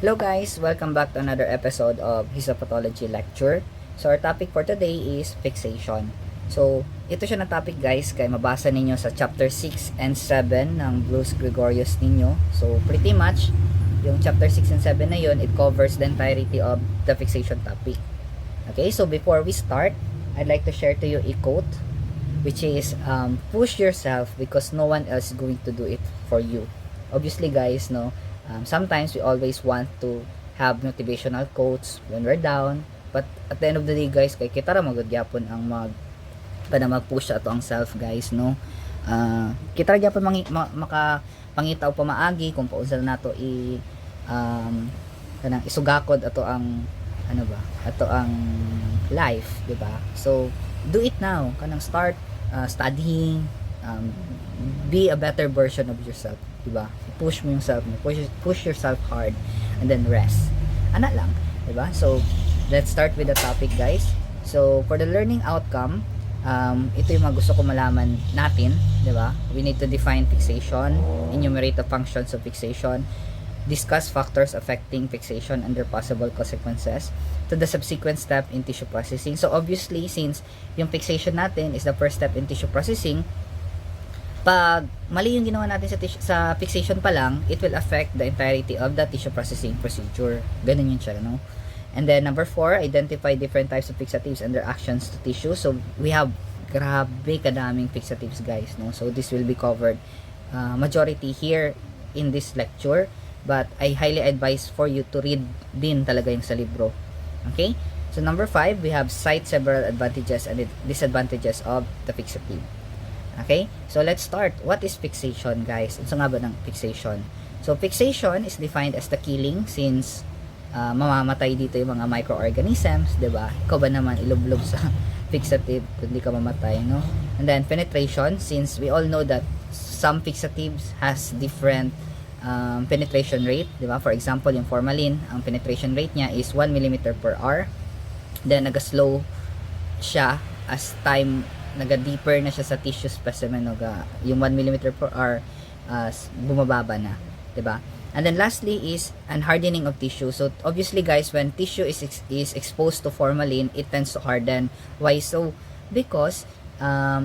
Hello guys, welcome back to another episode of Histopathology Lecture. So our topic for today is fixation. So ito siya na topic guys, kaya mabasa ninyo sa chapter 6 and 7 ng Blues Gregorius ninyo. So pretty much, yung chapter 6 and 7 na yun, it covers the entirety of the fixation topic. Okay, so before we start, I'd like to share to you a quote, which is, push yourself because no one else is going to do it for you. Obviously guys, no, sometimes we always want to have motivational quotes when we're down, but at the end of the day guys, kay kita ra magagyapon ang mag-push ato ang self guys, no. Kita ra gyapon makapangita o pamaagi kung paunsa nato kanang isugakod ato ang ato ang life, di ba? So do it now, kanang start studying, be a better version of yourself, diba? Push mo yourself, push yourself hard, and then rest. Ana lang, diba? So let's start with the topic guys. So for the learning outcome, ito yung mga gusto ko malaman natin, diba? We need to define fixation, enumerate the functions of fixation, discuss factors affecting fixation and their possible consequences, to the subsequent step in tissue processing. So obviously, since yung fixation natin is the first step in tissue processing, pag mali yung ginawa natin sa fixation pa lang, it will affect the entirety of the tissue processing procedure. Ganun yun siya, no? And then number 4, identify different types of fixatives and their actions to tissue. So we have grabe kadaming fixatives guys, no? So this will be covered majority here in this lecture, but I highly advise for you to read din talaga yung sa libro. Okay? So number 5, we have cite several advantages and disadvantages of the fixative. Okay? So let's start. What is fixation, guys? Ano nga ba ng fixation? So fixation is defined as the killing, since mamamatay dito yung mga microorganisms, 'di ba? Ikaw ba naman ilublob sa fixative kung hindi ka mamatay, no? And then penetration, since we all know that some fixatives has different penetration rate, 'di ba? For example, yung formalin, ang penetration rate niya is 1 mm per hour. Then naga-slow siya as time naga-deeper na siya sa tissue specimen, yung 1 mm per hour bumababa na, 'di ba? And then lastly is an hardening of tissue. So obviously guys, when tissue is exposed to formalin, it tends to harden. Why so? Because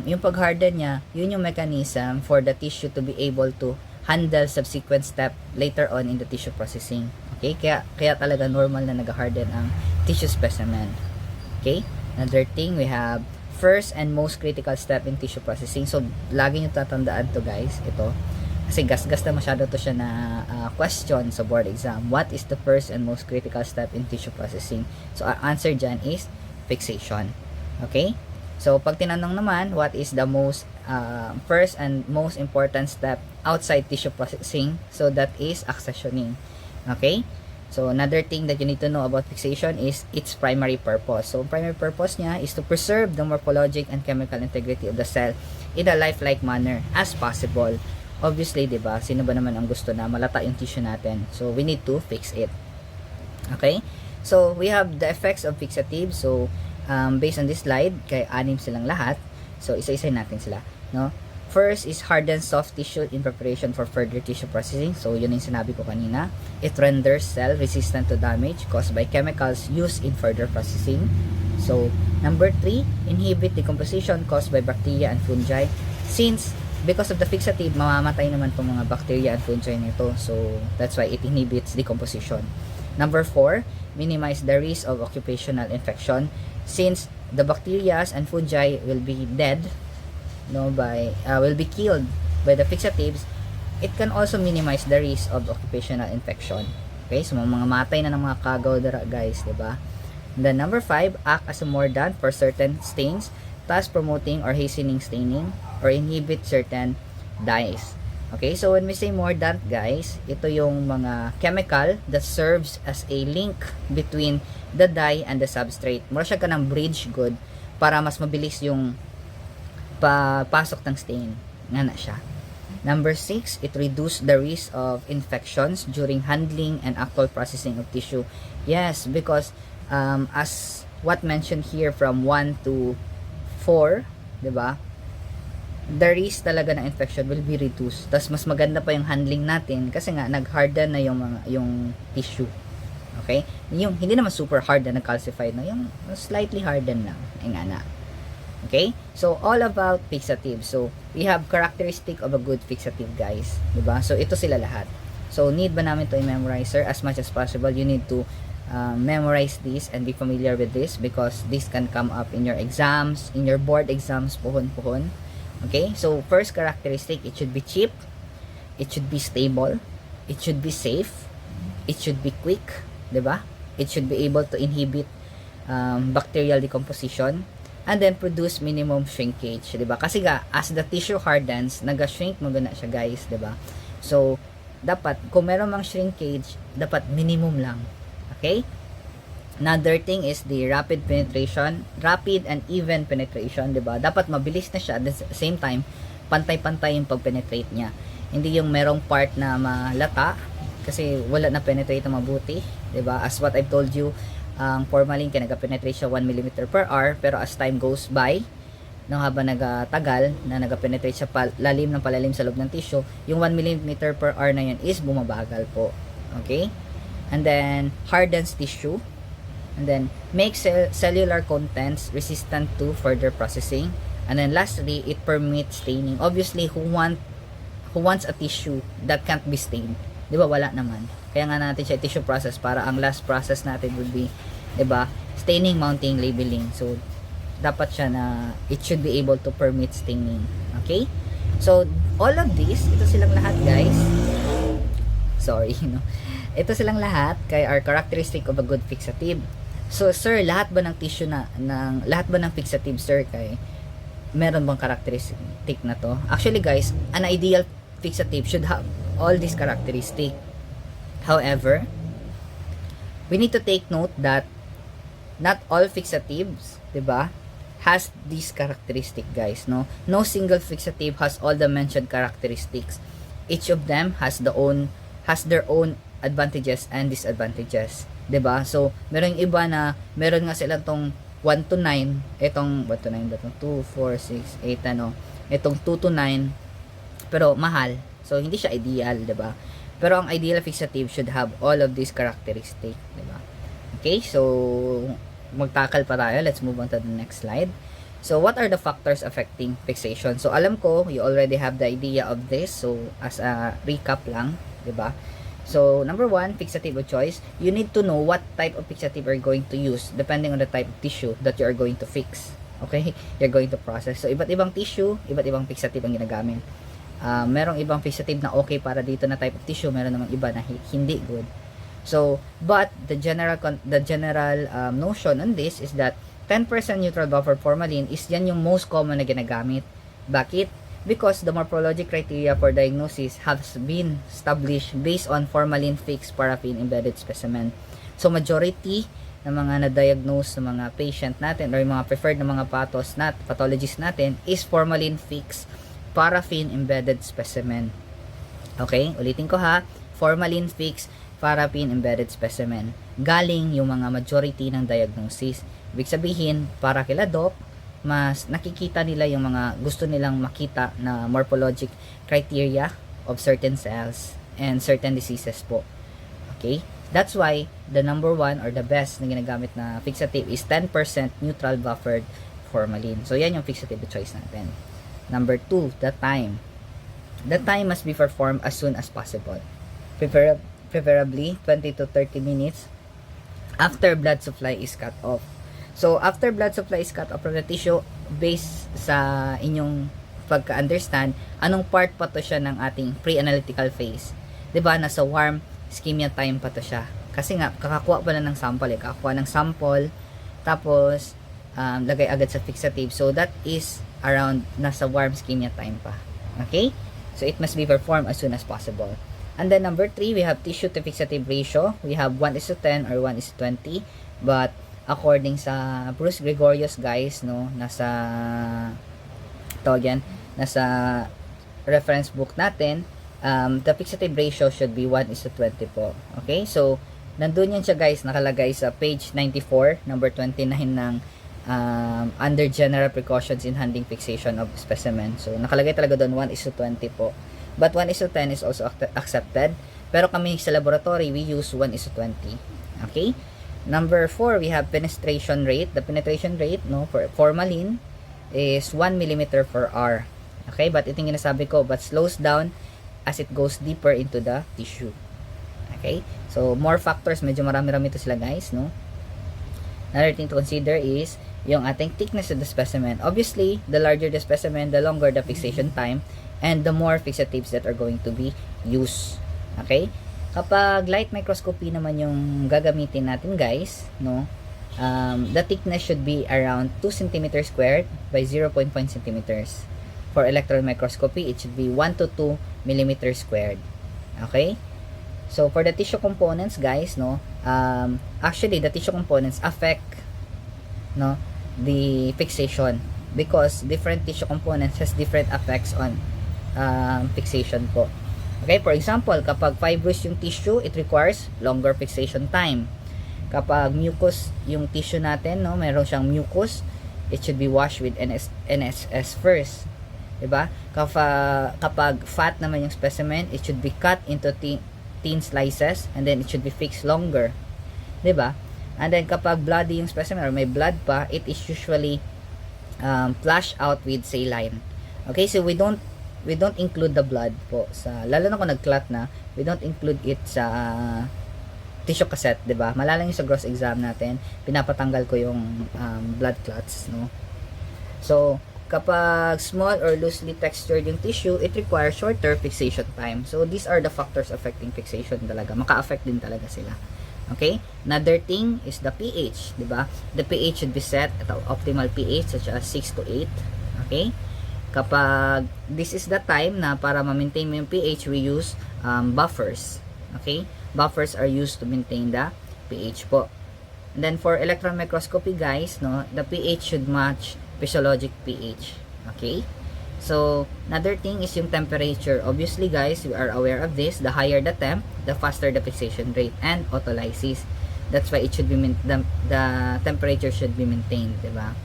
yung pag-harden niya, yun yung mechanism for the tissue to be able to handle subsequent step later on in the tissue processing. Okay? Kaya talaga normal na nag-harden ang tissue specimen. Okay? Another thing, we have first and most critical step in tissue processing. So lagi nyo tatandaan to guys, ito. Kasi gas-gas na masyado to siya na question sa board exam. What is the first and most critical step in tissue processing? So our answer dyan is fixation. Okay? So pag tinanong naman, what is the most first and most important step outside tissue processing? So that is accessioning. Okay? So another thing that you need to know about fixation is its primary purpose. So primary purpose niya is to preserve the morphologic and chemical integrity of the cell in a lifelike manner as possible. Obviously, 'di ba? Sino ba naman ang gusto na malata yung tissue natin? So we need to fix it. Okay? So we have the effects of fixative. So based on this slide, kay anim silang lahat. So isa-isa natin sila, no? First is harden soft tissue in preparation for further tissue processing. So yun yung sinabi ko kanina. It renders cell resistant to damage caused by chemicals used in further processing. So number 3, inhibit decomposition caused by bacteria and fungi. Since because of the fixative, mamamatay naman itong mga bacteria and fungi nito. So that's why it inhibits decomposition. Number 4, minimize the risk of occupational infection. Since the bacteria and fungi will be dead, will be killed by the fixatives, it can also minimize the risk of occupational infection. Okay, so mga matay na ng mga kagaw dara guys, diba? And then number 5, act as a mordant for certain stains, thus promoting or hastening staining or inhibit certain dyes. Okay, so when we say mordant guys, ito yung mga chemical that serves as a link between the dye and the substrate. Mura siya ka ng bridge good para mas mabilis yung pasok ng stain. Nga na siya. Number 6, it reduces the risk of infections during handling and actual processing of tissue. Yes, because as what mentioned here from 1 to 4, 'di ba? The risk talaga ng infection will be reduced. Tas mas maganda pa yung handling natin kasi nga nag-harden na yung tissue. Okay? Yung hindi naman super hard na nag-calcified, no? Yung slightly hardened lang. Ay nga na. Okay? So, all about fixative. So, we have characteristic of a good fixative, guys. Diba? So, ito sila lahat. So, need ba namin to i-memorize, sir? As much as possible, you need to memorize this and be familiar with this because this can come up in your exams, in your board exams, puhon-puhon. Okay? So, first characteristic, it should be cheap. It should be stable. It should be safe. It should be quick. Diba? It should be able to inhibit bacterial decomposition and then produce minimum shrinkage, 'di ba? Kasi ga as the tissue hardens, naga-shrink mo gana siya, guys, 'di ba? So dapat kung meron mang shrinkage, dapat minimum lang. Okay? Another thing is the rapid and even penetration, 'di ba? Dapat mabilis na siya at the same time pantay-pantay yung pag-penetrate niya. Hindi yung merong part na malata kasi wala na penetrate na mabuti, 'di ba? As what I've told you, ang formalin ka nag-penetrate siya 1 mm per hour, pero as time goes by, no, habang nagatagal na nag-penetrate siya palalim ng palalim sa loob ng tissue, yung 1 mm per hour na yun is bumabagal po. Okay? And then hardens tissue, and then makes cellular contents resistant to further processing, and then lastly, it permits staining. Obviously, who wants a tissue that can't be stained? 'Di ba? Wala naman. Kaya nga natin siya tissue process para ang last process natin would be, 'di ba, staining, mounting, labeling. So dapat siya na it should be able to permit staining. Okay? So all of this, ito silang lahat, guys. Sorry, no. Ito silang lahat kay are characteristic of a good fixative. So sir, lahat ba ng tissue lahat ba ng fixative, sir, kay meron bang characteristic na to? Actually, guys, an ideal fixative should have all these characteristics. However, we need to take note that not all fixatives, 'di ba, has these characteristic, guys, no? No single fixative has all the mentioned characteristics. Each of them has their own advantages and disadvantages, 'di ba? So, meron iba na meron nga sila tong 1 to 9, itong 1 to 9 ba itong 2, 4, 6, 8 ano, itong 2 to 9, pero mahal. So, hindi siya ideal, 'di ba? Pero ang ideal fixative should have all of these characteristics, di ba? Okay, so magtakal pa tayo. Let's move on to the next slide. So, what are the factors affecting fixation? So, alam ko, you already have the idea of this. So, as a recap lang, di ba? So, number 1, fixative of choice. You need to know what type of fixative you're going to use depending on the type of tissue that you are going to fix. Okay? You're going to process. So, iba't ibang tissue, iba't ibang fixative ang ginagamit. Merong ibang fixative na okay para dito na type of tissue, meron namang iba na hindi good. So, but the general notion on this is that 10% neutral buffer formalin is yan yung most common na ginagamit. Bakit? Because the morphologic criteria for diagnosis has been established based on formalin fixed paraffin embedded specimen. So, majority ng mga na-diagnose ng mga patient natin or yung mga preferred na mga pathologist natin is formalin fixed paraffin embedded specimen. Okay, ulitin ko ha, formalin fixed paraffin embedded specimen. Galing yung mga majority ng diagnosis. Ibig sabihin, para kila doc, mas nakikita nila yung mga gusto nilang makita na morphologic criteria of certain cells and certain diseases po. Okay, that's why the number 1 or the best na ginagamit na fixative is 10% neutral buffered formalin. So yan yung fixative choice natin. Number 2, the time. The time must be performed as soon as possible. Preferably 20 to 30 minutes after blood supply is cut off. So, after blood supply is cut off from the tissue, based sa inyong pagka-understand, anong part pa to siya ng ating pre-analytical phase? 'Di ba? Nasa warm ischemia time pa to siya. Kasi nga, kakakuha pa lang ng sample. Kakakuha ng sample, tapos, lagay agad sa fixative. So, that is around nasa warm ischemia time pa. Okay? So, it must be performed as soon as possible. And then, number 3, we have tissue to fixative ratio. We have 1:10 or 1:20. But, according sa Bruce Gregorius, guys, no, nasa reference book natin, the fixative ratio should be 1:20 po. Okay? So, nandun yan siya, guys, nakalagay sa page 94, number 29 ng under general precautions in handling fixation of specimen. So, nakalagay talaga doon 1:20 po. But 1:10 is also accepted. Pero kami sa laboratory, we use 1:20. Okay? Number 4, we have penetration rate. The penetration rate, no, for formalin is 1 millimeter per hour. Okay? But ito yung ginasabi ko, but slows down as it goes deeper into the tissue. Okay? So, more factors. Medyo marami-rami ito sila, guys, no? Another thing to consider is yung ating thickness of the specimen. Obviously, the larger the specimen, the longer the fixation time, and the more fixatives that are going to be used. Okay? Kapag light microscopy naman yung gagamitin natin, guys, no, the thickness should be around 2 cm squared by 0.5 cm. For electron microscopy, it should be 1 to 2 mm squared. Okay? So, for the tissue components, guys, no, actually, the tissue components affect, no, the fixation because different tissue components has different effects on fixation po. Okay, for example, kapag fibrous yung tissue, it requires longer fixation time. Kapag mucus yung tissue natin, no, meron siyang mucus, it should be washed with NSS first. Diba? Kapag fat naman yung specimen, it should be cut into thin slices and then it should be fixed longer. Diba? And then kapag bloody yung specimen or may blood pa, it is usually flushed out with saline. Okay, so we don't include the blood po sa, lalo na kung nag-clot na, we don't include it sa tissue cassette, 'di ba? Malalang yung sa gross exam natin, pinapatanggal ko yung blood clots, no? So, kapag small or loosely textured yung tissue, it requires shorter fixation time. So, these are the factors affecting fixation talaga. Maka-affect din talaga sila. Okay? Another thing is the pH, 'di ba? The pH should be set at an optimal pH such as 6 to 8. Okay? Kapag this is the time na para ma-maintain mo yung pH, we use buffers. Okay? Buffers are used to maintain the pH po. And then for electron microscopy, guys, no, the pH should match physiologic pH. Okay? So, another thing is yung temperature. Obviously, guys, we are aware of this. The higher the temp, the faster the fixation rate and autolysis. That's why it should be the temperature should be maintained, 'di ba?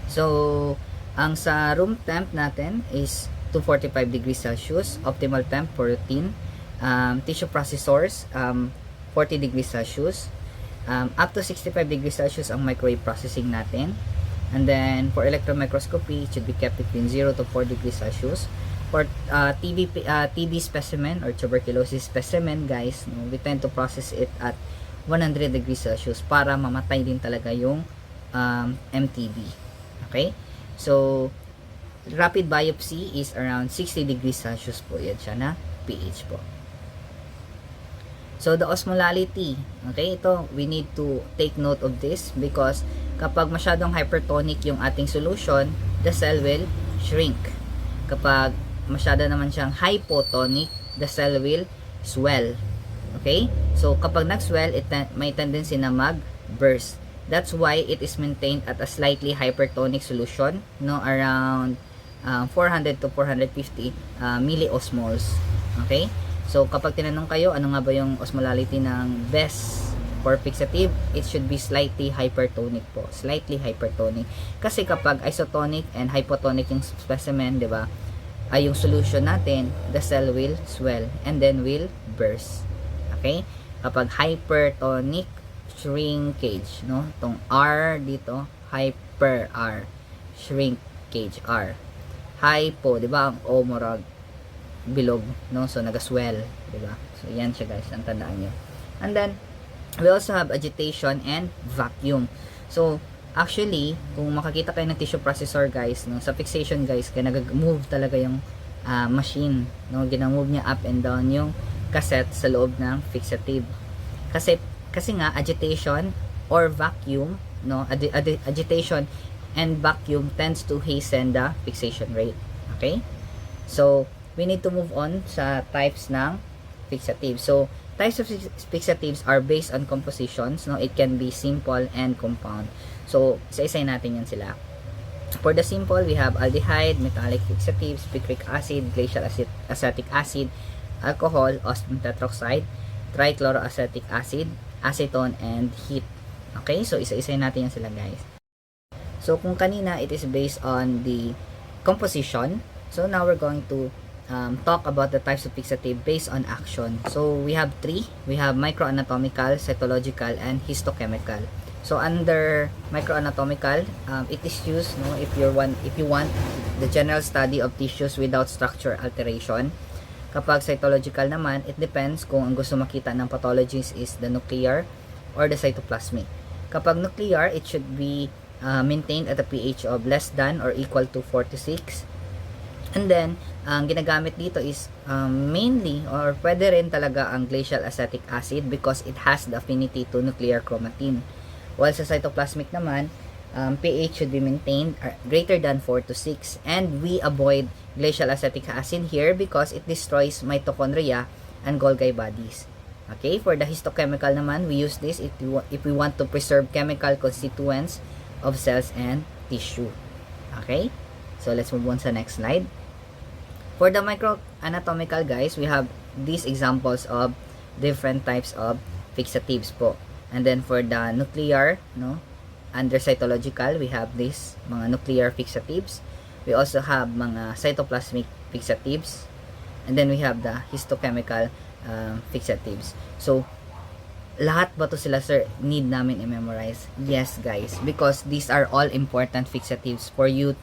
So, ang sa room temp natin is 245 degrees Celsius. Optimal temp for routine. Tissue processors, 40 degrees Celsius. Up to 65 degrees Celsius ang microwave processing natin. And then, for electron microscopy, it should be kept between 0 to 4 degrees Celsius. For TB specimen or tuberculosis specimen, guys, no, we tend to process it at 100 degrees Celsius para mamatay din talaga yung MTB. Okay? So, rapid biopsy is around 60 degrees Celsius po. Yan siya na pH po. So, the osmolality. Okay, ito, we need to take note of this because kapag masyadong hypertonic yung ating solution, the cell will shrink. Kapag masyado naman siyang hypotonic, the cell will swell. Okay? So, kapag nag-swell, may tendency na mag-burst. That's why it is maintained at a slightly hypertonic solution, no, around 400 to 450 milliosmoles. Okay? So, kapag tinanong kayo, ano nga ba yung osmolality ng best for fixative, it should be slightly hypertonic po. Slightly hypertonic. Kasi kapag isotonic and hypotonic yung specimen, di ba, ay yung solution natin, the cell will swell and then will burst. Okay? Kapag hypertonic, shrinkage, no? Itong R dito, hyper R, shrinkage R. Hypo, 'di ba? Ang O morag bilog, no? So naga-swell, 'di ba? So yan siya, guys, ang tandaan niyo. And then we also have agitation and vacuum. So actually, kung makakita kayo ng tissue processor, guys, no, sa fixation, guys, kaya nag-move talaga yung machine, no? Gina-move niya up and down yung cassette sa loob ng fixative. Kasi nga agitation or vacuum, no, agitation and vacuum tends to hasten the fixation rate. Okay? So, we need to move on sa types ng fixative. So, types of fixatives are based on compositions, no? It can be simple and compound. So, isa-isay natin yan sila. For the simple, we have aldehyde, metallic fixatives, picric acid, glacial acetic acid, alcohol, osmium tetroxide, trichloroacetic acid, acetone, and heat. Okay? So, isa-isay natin yan sila, guys. So, kung kanina, it is based on the composition. So, now we're going to talk about the types of fixative based on action. So we have three. We have microanatomical, cytological, and histochemical. So under microanatomical, it is used if you want the general study of tissues without structure alteration. Kapag cytological naman, it depends kung ang gusto makita ng pathologist is the nuclear or the cytoplasmic. Kapag nuclear, it should be maintained at a pH of less than or equal to 4 to 6. And then, ang ginagamit dito is mainly or pwede rin talaga ang glacial acetic acid because it has the affinity to nuclear chromatin. While sa cytoplasmic naman, pH should be maintained greater than 4 to 6. And we avoid glacial acetic acid here because it destroys mitochondria and Golgi bodies. Okay, for the histochemical naman, we use this if we want to preserve chemical constituents of cells and tissue. Okay, so let's move on sa next slide. For the microanatomical guys, we have these examples of different types of fixatives po. And then for the nuclear, under cytological, we have this mga nuclear fixatives. We also have mga cytoplasmic fixatives. And then we have the histochemical fixatives. So, lahat ba to sila, sir, need namin i-memorize? Yes, guys. Because these are all important fixatives for you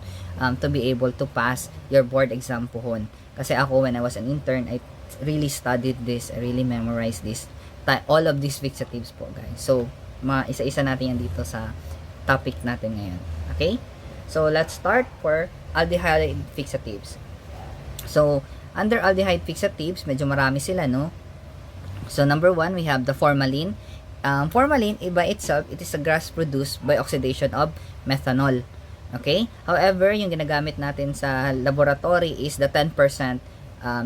to be able to pass your board exam pohon. Kasi ako, when I was an intern, I really studied this. I really memorized this. All of these fixatives po, guys. So, isa-isa natin yan dito sa topic natin ngayon. Okay? So, let's start for aldehyde fixatives. So, under aldehyde fixatives, medyo marami sila, no? So, number 1, we have the formalin. Formalin, by itself, it is a gas produced by oxidation of methanol. Okay? However, yung ginagamit natin sa laboratory is the 10%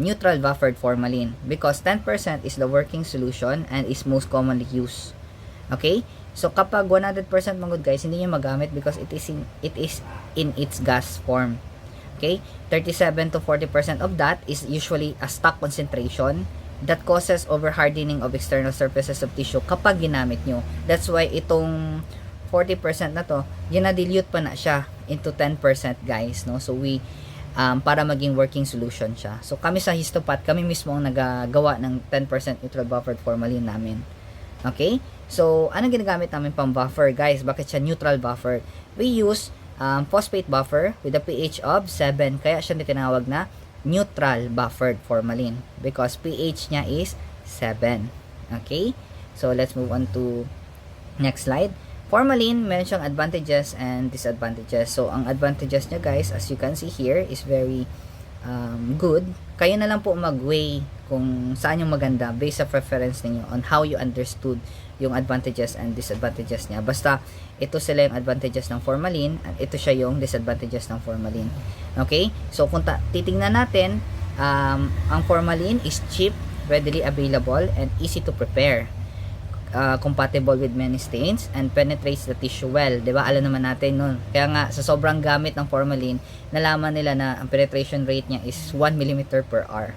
neutral buffered formalin because 10% is the working solution and is most commonly used. Okay? So, kapag 100% manggod guys, hindi nyo magamit because it is in its gas form. Okay? 37 to 40% of that is usually a stock concentration that causes overhardening of external surfaces of tissue kapag ginamit nyo. That's why itong 40% na to, ginadilute pa na siya into 10% guys, no? So we para maging working solution siya. So kami sa Histopath, kami mismo ang nagagawa ng 10% neutral buffered formalin namin. Okay? So anong ginagamit namin pang buffer guys? Bakit siya neutral buffer? We use phosphate buffer with a pH of 7. Kaya siya tinawag na neutral buffered formalin because pH niya is 7. Okay? So let's move on to next slide. Formalin, meron siyang advantages and disadvantages. So, ang advantages niya guys, as you can see here, is very good. Kayo na lang po mag-weigh kung saan yung maganda based sa preference ninyo on how you understood yung advantages and disadvantages niya. Basta, ito sila yung advantages ng formalin at ito siya yung disadvantages ng formalin. Okay? So, kung titingnan natin, ang formalin is cheap, readily available, and easy to prepare. Compatible with many stains and penetrates the tissue well. Diba? Alam naman natin nun. Kaya nga, sa sobrang gamit ng formalin, nalaman nila na ang penetration rate niya is 1 mm per hour.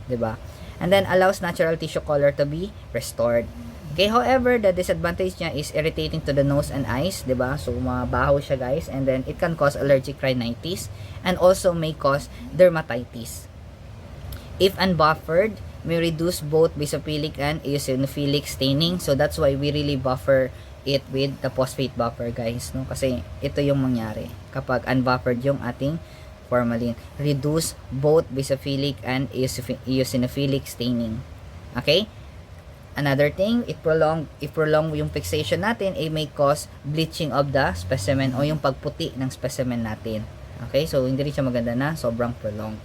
Diba? And then, allows natural tissue color to be restored. Okay, however, the disadvantage niya is irritating to the nose and eyes. Diba? So, mabaho siya guys. And then, it can cause allergic rhinitis and also may cause dermatitis. If unbuffered, may reduce both basophilic and eosinophilic staining. So, that's why we really buffer it with the phosphate buffer, guys. No? Kasi, ito yung mangyari kapag unbuffered yung ating formalin. Reduce both basophilic and eosinophilic staining. Okay? Another thing, if prolong yung fixation natin, it may cause bleaching of the specimen o yung pagputi ng specimen natin. Okay? So, hindi rin siya maganda na sobrang prolong.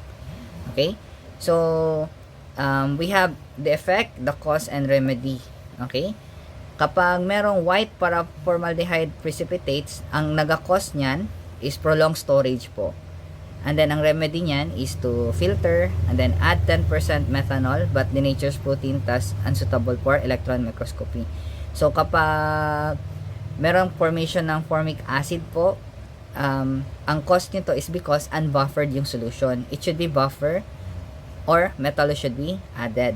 Okay? So, we have the effect, the cause, and remedy. Okay? Kapag merong white para formaldehyde precipitates, ang naga-cause niyan is prolonged storage po. And then, ang remedy niyan is to filter and then add 10% methanol but denatures protein thus unsuitable for electron microscopy. So, kapag merong formation ng formic acid po, ang cause nito is because unbuffered yung solution. It should be buffer or metal should be added.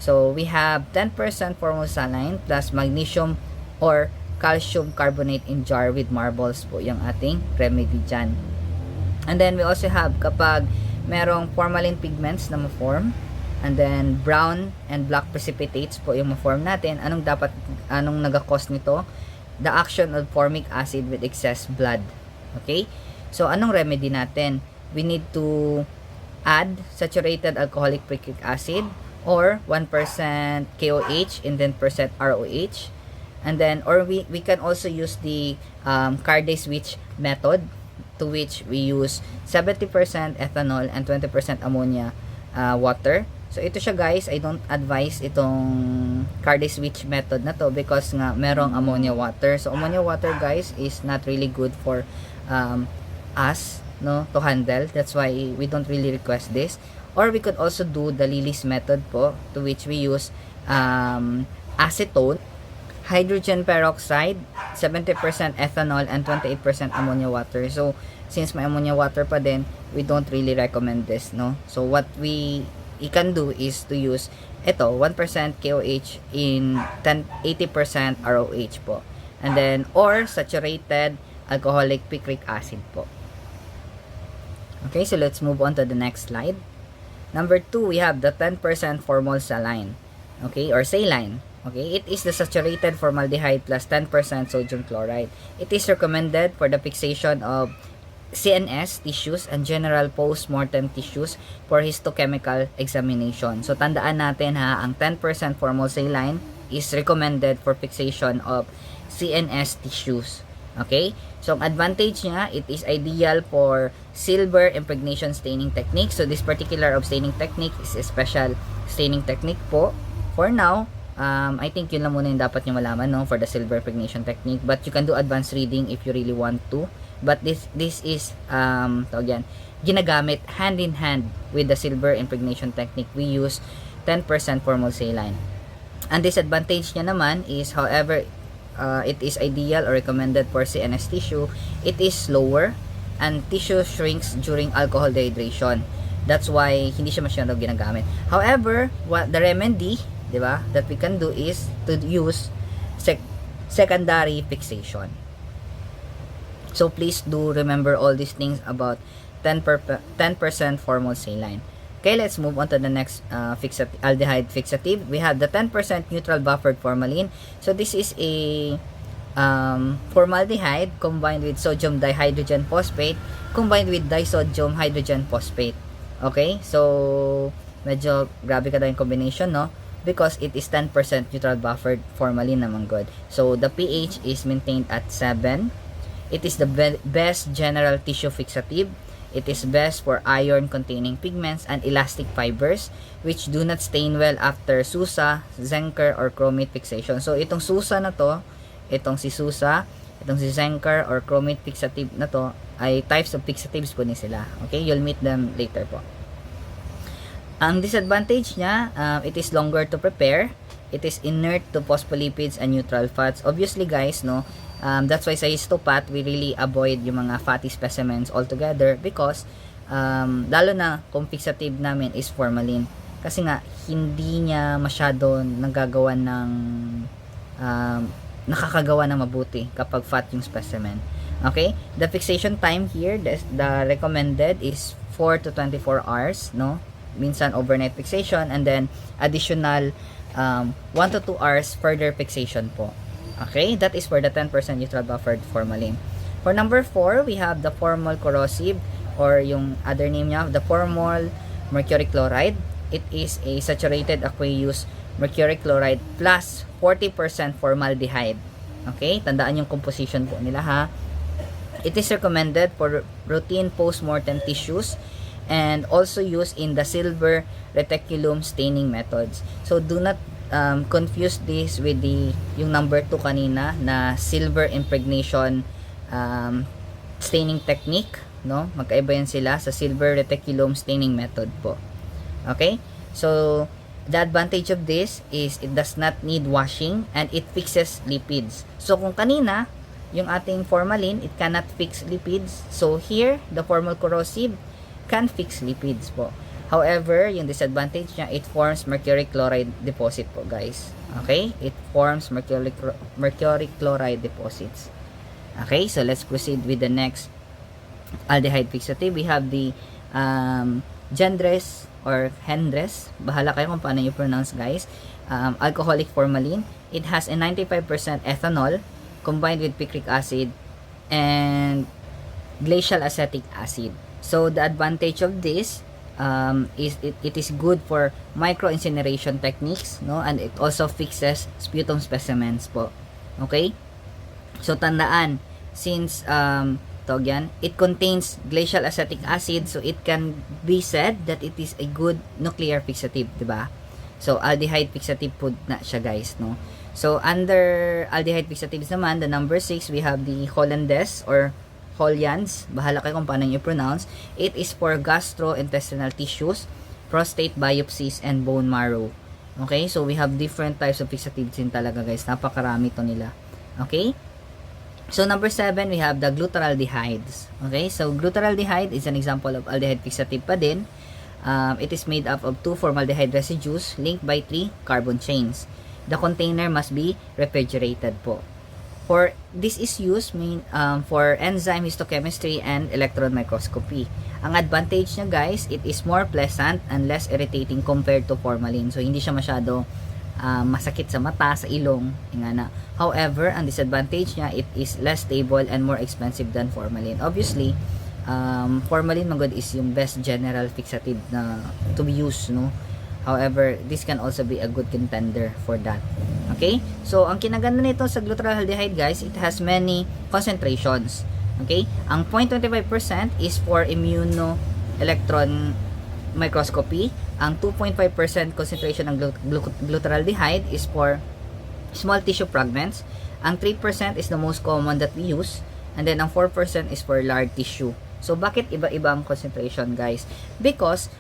So, we have 10% formylsaline plus magnesium or calcium carbonate in jar with marbles po yung ating remedy dyan. And then, we also have kapag merong formalin pigments na ma-form, and then brown and black precipitates po yung ma-form natin. Anong naga-cause nito? The action of formic acid with excess blood. Okay? So, anong remedy natin? We need to add saturated alcoholic picric acid or 1% KOH and then percent ROH. And then, or we can also use the Carday switch method, to which we use 70% ethanol and 20% ammonia water. So, ito siya guys, I don't advise itong Carday switch method na to because nga merong ammonia water. So, ammonia water guys is not really good for us, no, to handle. That's why we don't really request this. Or we could also do the Lily's method po, to which we use acetone, hydrogen peroxide, 70% ethanol, and 28% ammonia water. So, since may ammonia water pa din, we don't really recommend this, no? So, what we can do is to use ito, 1% KOH in 80% ROH po. And then, or saturated alcoholic picric acid po. Okay, so let's move on to the next slide. Number 2, we have the 10% formol saline. Okay, or saline. Okay, it is the saturated formaldehyde plus 10% sodium chloride. It is recommended for the fixation of CNS tissues and general post-mortem tissues for histochemical examination. So, tandaan natin ha, ang 10% formol saline is recommended for fixation of CNS tissues. Okay? So, ang advantage niya, it is ideal for silver impregnation staining technique. So, this particular of staining technique is a special staining technique po. For now, I think yun lang muna yung dapat nyo malaman, no, for the silver impregnation technique. But you can do advanced reading if you really want to. But this is, ginagamit hand in hand with the silver impregnation technique. We use 10% formol saline. Ang disadvantage niya naman is, however, it is ideal or recommended for CNS tissue, it is slower and tissue shrinks during alcohol dehydration. That's why hindi siya masyadong ginagamit. However, what the remedy, di ba, that we can do is to use secondary fixation. So please do remember all these things about 10% formol saline. Okay, let's move on to the next aldehyde fixative. We have the 10% neutral buffered formalin. So this is a formaldehyde combined with sodium dihydrogen phosphate combined with disodium hydrogen phosphate. Okay, so medyo grabe ka daw yung combination, no? Because it is 10% neutral buffered formalin naman good. So the pH is maintained at 7. It is the best general tissue fixative. It is best for iron-containing pigments and elastic fibers which do not stain well after Sousa, Zenker, or chromate fixation. So, itong Sousa na to, itong si Sousa, itong si Zenker, or chromate fixative na to, ay types of fixatives po ni sila. Okay? You'll meet them later po. Ang disadvantage niya, it is longer to prepare. It is inert to phospholipids and neutral fats. Obviously, guys, no, that's why sa histopath, we really avoid yung mga fatty specimens altogether because lalo na kung fixative namin is formalin. Kasi nga, hindi niya masyado nagagawa ng nakakagawa ng mabuti kapag fat yung specimen. Okay? The fixation time here, the recommended is 4 to 24 hours, no? Minsan overnight fixation and then additional 1 to 2 hours further fixation po. Okay, that is for the 10% neutral buffered formalin. For number 4, we have the formol corrosive, or yung other name niya, the formol mercury chloride. It is a saturated aqueous mercury chloride plus 40% formaldehyde. Okay, tandaan yung composition po nila ha. It is recommended for routine post-mortem tissues and also used in the silver reticulum staining methods. So do not confuse this with yung number 2 kanina na silver impregnation staining technique, no? Magkaiba yan sila sa silver reticulum staining method po. Okay? So, the advantage of this is it does not need washing and it fixes lipids. So, kung kanina, yung ating formalin, it cannot fix lipids. So, here, the formol corrosive can fix lipids po. However, yung disadvantage niya, it forms mercury chloride deposit po, guys. Okay? It forms mercury chloride deposits. Okay? So, let's proceed with the next aldehyde fixative. We have the Gendres or Hendres, bahala kayo kung paano you pronounce, guys. Alcoholic formalin. It has a 95% ethanol combined with picric acid and glacial acetic acid. So the advantage of this is it is good for micro incineration techniques, no, and it also fixes sputum specimens po. Okay, so tandaan, since it contains glacial acetic acid, so it can be said that it is a good nuclear fixative, diba? So aldehyde fixative po na siya, guys, no. So under aldehyde fixatives naman, the number 6, we have the Hollandes or Hollands, bahala kayo kung paano nyo pronounce. It is for gastrointestinal tissues, prostate biopsies, and bone marrow. Okay, so we have different types of fixatives din talaga, guys. Napakarami to nila. Okay, so number 7, we have the glutaraldehydes. Okay, so glutaraldehyde is an example of aldehyde fixative pa din. It is made up of 2 formaldehyde residues linked by 3 carbon chains. The container must be refrigerated po. For this is used for enzyme histochemistry and electron microscopy. Ang advantage niya, guys, it is more pleasant and less irritating compared to formalin. So hindi siya masyado masakit sa mata, sa ilong, ingana. However, ang disadvantage niya, it is less stable and more expensive than formalin. Obviously, formalin magod is yung best general fixative na to be used, no. However, this can also be a good contender for that. Okay? So, ang kinaganda nito sa glutaraldehyde, guys, it has many concentrations. Okay? Ang 0.25% is for immunoelectron microscopy. Ang 2.5% concentration ng glutaraldehyde is for small tissue fragments. Ang 3% is the most common that we use. And then, ang 4% is for large tissue. So, bakit iba-iba ang concentration, guys? Because,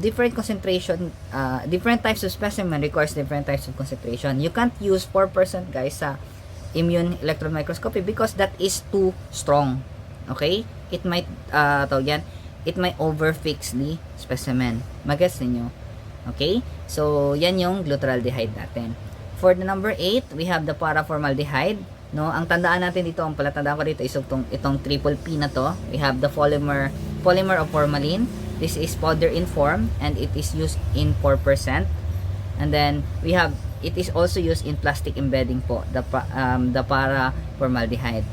different concentration, different types of specimen requires different types of concentration. You can't use 4%, guys, sa immune electron microscopy because that is too strong. Okay? It might, it might overfix the specimen. Magets ninyo? Okay? So, yan yung glutaraldehyde natin. For the number 8, we have the paraformaldehyde. No, ang tandaan natin dito, ang palatandaan ko dito is itong triple P na to. We have the polymer of formalin. This is powder in form and it is used in 4%. And then we have, it is also used in plastic embedding po, the paraformaldehyde.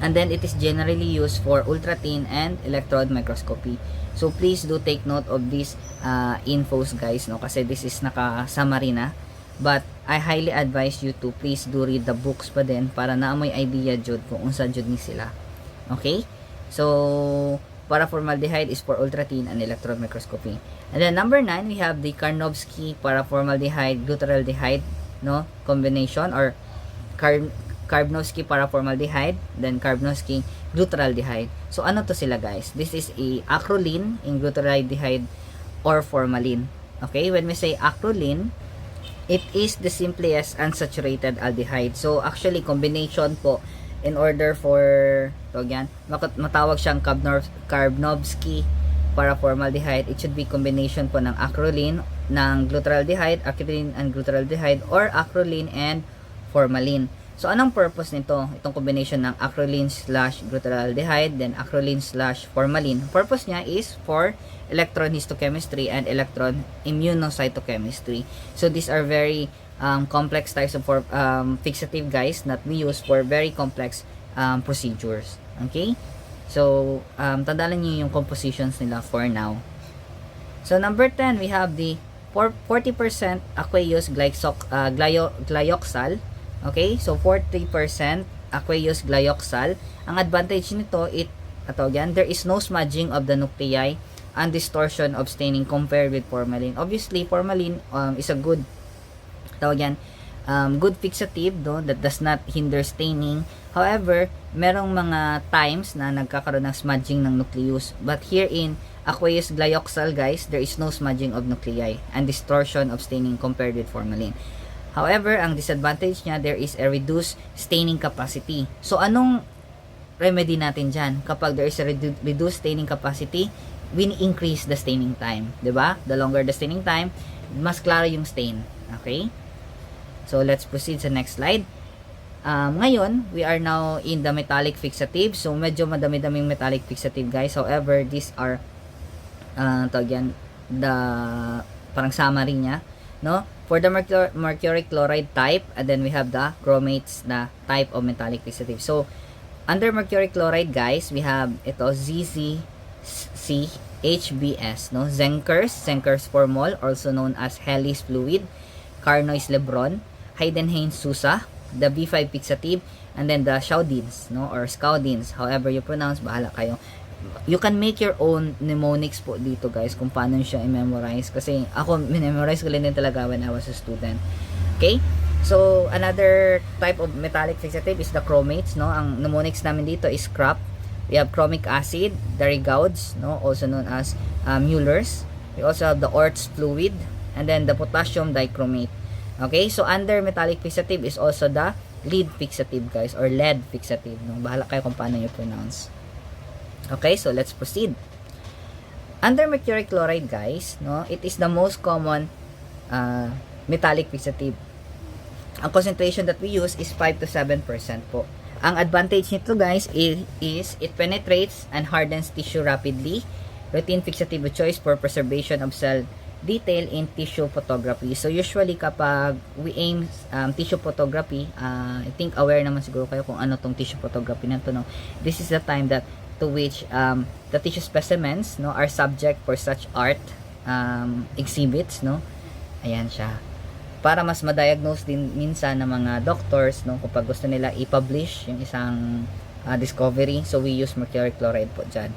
And then it is generally used for ultra thin and electron microscopy. So please do take note of these infos, guys, no, kasi this is naka-summary na. But I highly advise you to please do read the books pa din para naamoy idea jud kung unsa jud ni sila. Okay? So, paraformaldehyde is for ultra thin and electron microscopy. And then number 9, we have the Karnofsky paraformaldehyde glutaraldehyde, no, combination, or Karnofsky paraformaldehyde, then Karnofsky glutaraldehyde. So ano to sila, guys? This is a acrolein in glutaraldehyde or formalin. Okay? When we say acrolein, it is the simplest unsaturated aldehyde. So, actually, combination po in order for matawag siyang Karnofsky paraformaldehyde. It should be combination po ng acrolein, ng glutaraldehyde, acrolein and glutaraldehyde, or acrolein and formalin. So, anong purpose nito? Itong combination ng acrolein / glutaraldehyde, then acrolein / formalin. Purpose niya is for electron histochemistry and electron immunocytochemistry. So, these are very complex types of fixative, guys, that we use for very complex procedures. Okay? So, tandaan niyo yung compositions nila for now. So, number 10, we have the 40% aqueous glyoxal. Okay, so 40% aqueous glyoxal. Ang advantage nito, there is no smudging of the nuclei and distortion of staining compared with formalin. Obviously, formalin is a good good fixative, no, that does not hinder staining. However, merong mga times na nagkakaroon ng smudging ng nucleus. But here in aqueous glyoxal, guys, there is no smudging of nuclei and distortion of staining compared with formalin. However, ang disadvantage niya, there is a reduced staining capacity. So, anong remedy natin dyan? Kapag there is a reduced staining capacity, we increase the staining time. Diba? The longer the staining time, mas klaro yung stain. Okay? So, let's proceed sa next slide. Ngayon, we are now in the metallic fixative. So, medyo madami-daming metallic fixative, guys. However, these are tawag yan, the parang summary niya, no? For the mercury chloride type, and then we have the chromates na type of metallic fixative. So, under mercury chloride, guys, we have ito, ZZC, HBS, no? Zenkers formol, also known as Hellis fluid, Carnoy's Lebron, Heidenhain Sousa, the B5 fixative, and then the Schaudins, no? Or Scaudins, however you pronounce, bahala kayo. You can make your own mnemonics po dito, guys, kung paano siya i-memorize. Kasi ako, memorize ko din talaga when I was a student. Okay? So, another type of metallic fixative is the chromates, no? Ang mnemonics namin dito is CRAP. We have chromic acid, the Rigauds, no? Also known as Mueller's. We also have the Orts fluid, and then the potassium dichromate. Okay? So, under metallic fixative is also the lead fixative, guys, or lead fixative, no? Bahala kayo kung paano you pronounce. Okay, so let's proceed. Under mercury chloride, guys, no, it is the most common metallic fixative. Ang concentration that we use is 5 to 7% po. Ang advantage nito, guys, is it penetrates and hardens tissue rapidly. Routine fixative choice for preservation of cell detail in tissue photography. So usually kapag we aim tissue photography, I think aware naman siguro kayo kung ano tong tissue photography na to, no. This is the time that to which the tissue specimens, no, are subject for such art exhibits, no. Ayan siya. Para mas ma-diagnose din minsan ng mga doctors, no, kapag gusto nila i-publish yung isang discovery. So we use mercury chloride po dyan.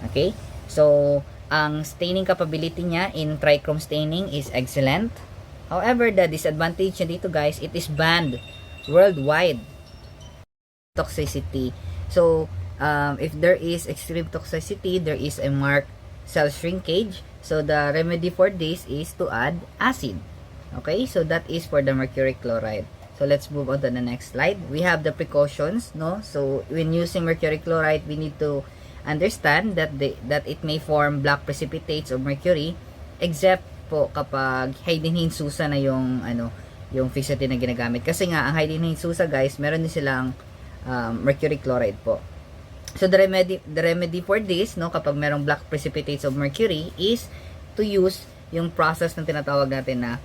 Okay? So ang staining capability niya in trichrome staining is excellent. However, the disadvantage niya dito, guys, it is banned worldwide. Toxicity. So if there is extreme toxicity, there is a marked cell shrinkage. So the remedy for this is to add acid. Okay, so that is for the mercury chloride. So let's move on to the next slide. We have the precautions, no? So when using mercury chloride, we need to understand that it may form black precipitates of mercury, except po kapag Heidenhain Sousa na yung yung fixative na ginagamit. Kasi nga ang Heidenhain Sousa, guys, meron din silang mercury chloride po. So the remedy for this, no, kapag merong black precipitates of mercury, is to use yung process na tinatawag natin na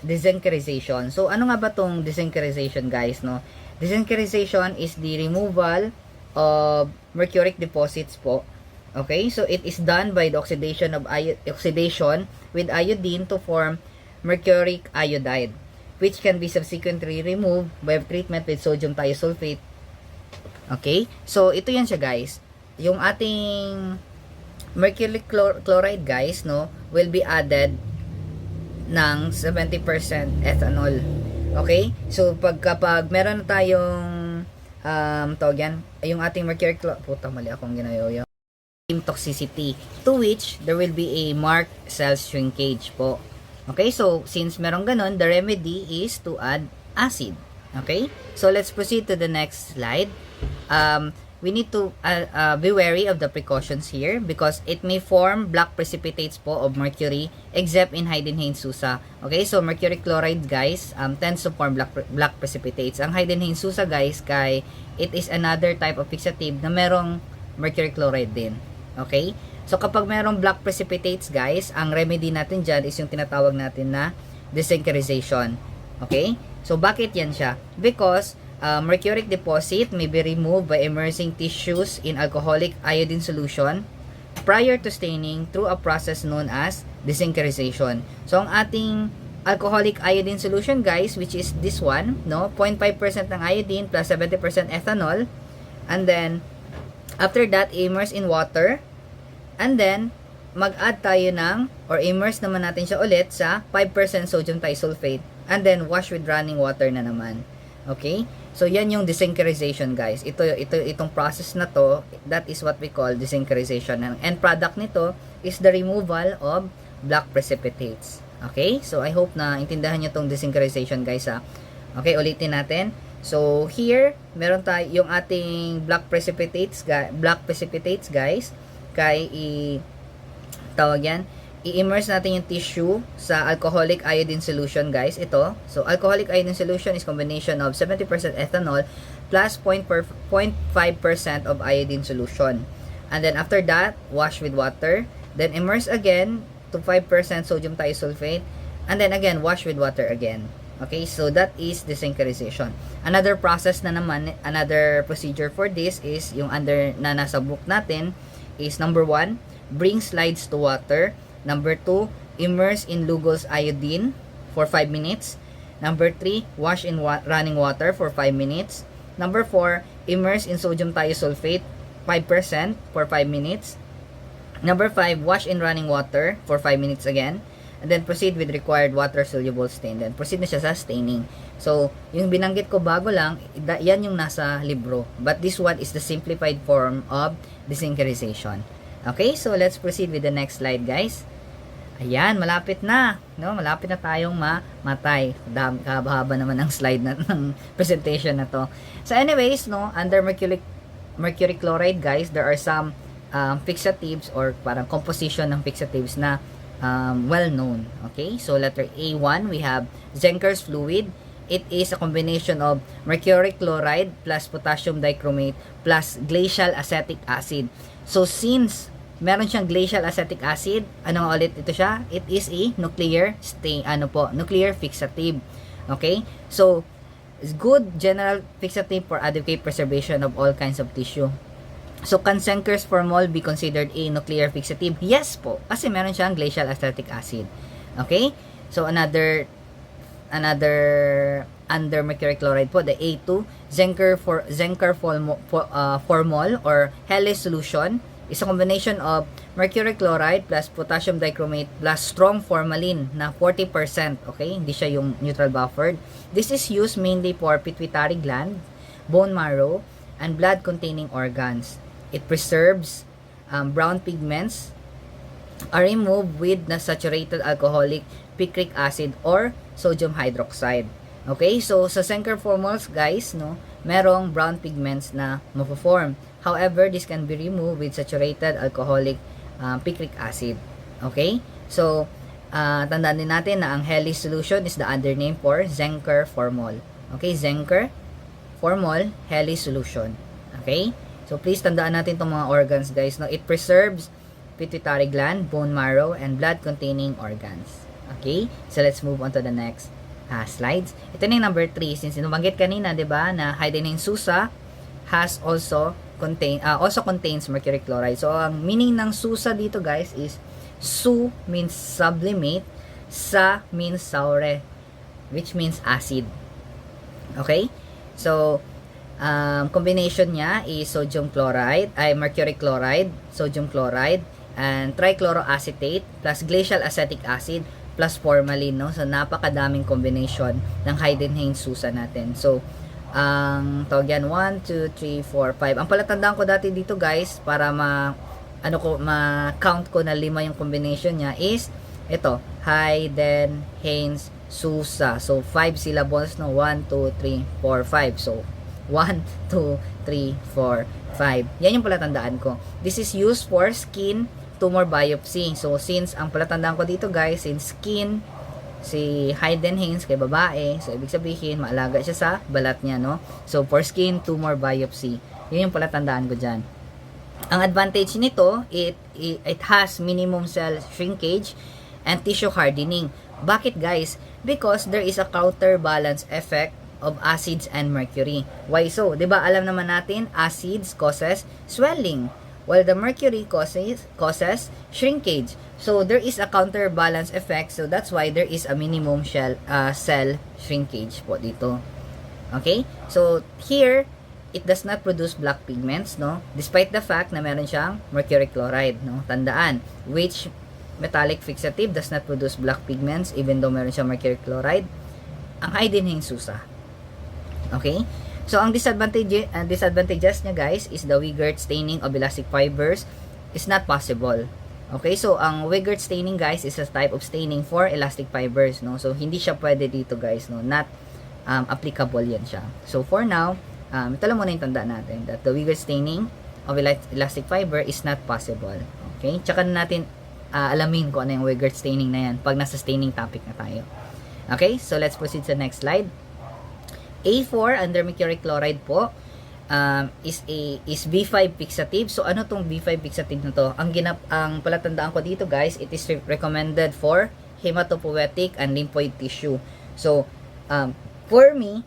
dezinkerization. So ano nga ba tong dezinkerization, guys, no? Dezinkerization is the removal of mercuric deposits po. Okay? So it is done by the oxidation with iodine to form mercuric iodide, which can be subsequently removed by treatment with sodium thiosulfate. Okay? So, ito yan siya, guys. Yung ating mercury chloride, guys, no, will be added ng 70% ethanol. Okay? So, kapag meron na tayong tawag yan, yung ating mercury chloride, puta, mali akong ginayo yung toxicity, to which there will be a marked cell shrinkage po. Okay? So, since meron ganun, the remedy is to add acid. Okay? So, let's proceed to the next slide. We need to be wary of the precautions here because it may form black precipitates po of mercury except in Heidenhain Sousa. Okay, so mercury chloride, guys, tends to form black precipitates. Ang Heidenhain Sousa, guys, it is another type of fixative na merong mercury chloride din. Okay, so kapag merong black precipitates, guys, ang remedy natin dyan is yung tinatawag natin na dezinkerization. Okay, so bakit yan siya? Because mercuric deposit may be removed by immersing tissues in alcoholic iodine solution prior to staining through a process known as dezinkerization. So, ang ating alcoholic iodine solution, guys, which is this one, no, 0.5% ng iodine plus 70% ethanol, and then after that, immerse in water, and then mag-add tayo ng, or immerse naman natin siya ulit sa 5% sodium thiosulfate, and then wash with running water na naman. Okay? So, yan yung dezinkerization, guys. Itong process na to, that is what we call dezinkerization. Ang end product nito is the removal of black precipitates. Okay? So, I hope na intindahan nyo tong dezinkerization, guys, ha. Okay, ulitin natin. So, here, meron tayo yung ating black precipitates, guys. Tawag yan, i-immerse natin yung tissue sa alcoholic iodine solution, guys. Ito. So, alcoholic iodine solution is combination of 70% ethanol plus 0.5% of iodine solution. And then, after that, wash with water. then immerse again to 5% sodium thiosulfate, and then again wash with water again. Okay, so that is desinkerization. Another process na naman, another procedure for this is yung under na nasa book natin is number 1, bring slides to water. Number 2, immerse in Lugol's iodine for 5 minutes. Number 3, wash in running water for 5 minutes. Number 4, immerse in sodium thiosulfate 5% for 5 minutes. Number 5, wash in running water for 5 minutes again. And then proceed with required water soluble stain. Then proceed na siya sa staining. So, yung binanggit ko bago lang, yan yung nasa libro. But this one is the simplified form of desinkerization. Okay, so let's proceed with the next slide, guys. Ayan, malapit na. No? Malapit na tayong mamatay. Kahaba naman ang slide na, ng presentation na to. So anyways, no, under mercury chloride, guys, there are some fixatives or parang composition ng fixatives na well known. Okay, so letter A1, we have Zenker's fluid. It is a combination of mercuric chloride plus potassium dichromate plus glacial acetic acid. So since meron siyang glacial acetic acid, ano nga ulit ito siya? It is a nuclear nuclear fixative. Okay, so good general fixative for adequate preservation of all kinds of tissue. So, can Zenker's formol be considered a nuclear fixative? Yes po, kasi meron siyang glacial acetic acid. Okay? So, another under mercury chloride po, the A2, Zenker formol or Helles solution is a combination of mercury chloride plus potassium dichromate plus strong formalin na 40%. Okay? Hindi siya yung neutral buffered. This is used mainly for pituitary gland, bone marrow, and blood-containing organs. It preserves brown pigments are removed with na saturated alcoholic picric acid or sodium hydroxide. Okay, so sa Zenker formulas, guys, no, merong brown pigments na mapo-form. However, this can be removed with saturated alcoholic picric acid. Okay, so tandaan din natin na ang Helles solution is the other name for Zenker formol. Okay, Zenker formol Helles solution. Okay, so please tandaan natin itong mga organs, guys. No? It preserves pituitary gland, bone marrow, and blood-containing organs. Okay, so let's move on to the next slides. Ito na yung number 3. Since inubanggit kanina, di ba, na Hydrogen Susa has also contains mercury chloride. So, ang meaning ng Susa dito, guys, is Su means sublimate, Sa means sour, which means acid. Okay, so combination niya is mercury chloride, sodium chloride, and trichloroacetate plus glacial acetic acid plus formalin, no? So napakadaming combination ng Heidenhain Susa natin. So ang tawag yan 1 2 3 4 5. Ang palatandaan ko dati dito, guys, para ma-count ko na 5 yung combination niya is ito, Heidenhain Susa. So 5 syllables, no? 1 2 3 4 5. So 1, 2, 3, 4, 5. Yan yung palatandaan ko. This is used for skin tumor biopsy. So, since ang palatandaan ko dito, guys, since skin, si Heidenhain kay babae, so ibig sabihin, maalaga siya sa balat niya, no? So, for skin tumor biopsy. Yun yung palatandaan ko dyan. Ang advantage nito, it has minimum cell shrinkage and tissue hardening. Bakit, guys? Because there is a counterbalance effect of acids and mercury. Why so? 'Di ba alam naman natin, acids causes swelling, while the mercury causes shrinkage. So there is a counterbalance effect. So that's why there is a minimum cell shrinkage po dito. Okay? So here, it does not produce black pigments, no? Despite the fact na meron siyang mercury chloride, no? Tandaan, which metallic fixative does not produce black pigments even though meron siyang mercury chloride? Ang Heidenhain Susa. Okay? So, ang disadvantages niya, guys, is the Wigert staining of elastic fibers is not possible. Okay? So, ang Wigert staining, guys, is a type of staining for elastic fibers, no? So, hindi siya pwede dito, guys, no? Not applicable yan siya. So, for now, ito lang muna yung tandaan natin that the Wigert staining of elastic fiber is not possible. Okay? Tsaka na natin alamin kung ano yung Wigert staining na yan pag nasa staining topic na tayo. Okay? So, let's proceed sa next slide. A4, under mercury chloride po, is B5 fixative. So ano tong B5 fixative na to? Ang palatandaan ko dito guys, it is recommended for hematopoietic and lymphoid tissue. So for me,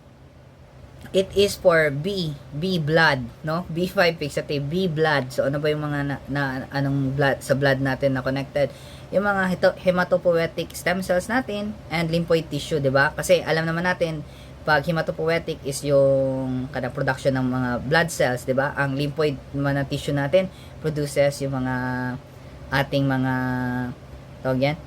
it is for B blood, no? B5 fixative, B blood. So ano ba yung mga anong blood sa blood natin na connected? Yung mga hematopoietic stem cells natin and lymphoid tissue, 'di ba? Kasi alam naman natin pag hematopoietic is yung kada production ng mga blood cells, 'di ba? Ang lymphoid naman na tissue natin produces yung mga ating mga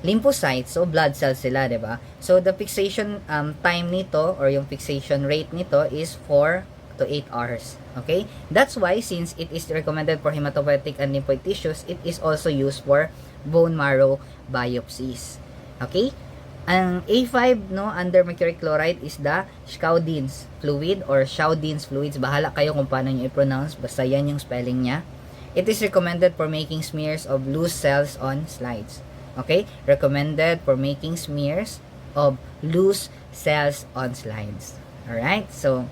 lymphocytes, so blood cells sila, 'di ba? So the fixation time nito or yung fixation rate nito is 4 to 8 hours. Okay? That's why since it is recommended for hematopoietic and lymphoid tissues, it is also used for bone marrow biopsies. Okay? Ang A5 no under mercury chloride is the Schaudins fluid or Schaudins fluids. Bahala kayo kung paano niyo i-pronounce, basta yan yung spelling niya. It is recommended for making smears of loose cells on slides. Okay? Recommended for making smears of loose cells on slides. Alright? So,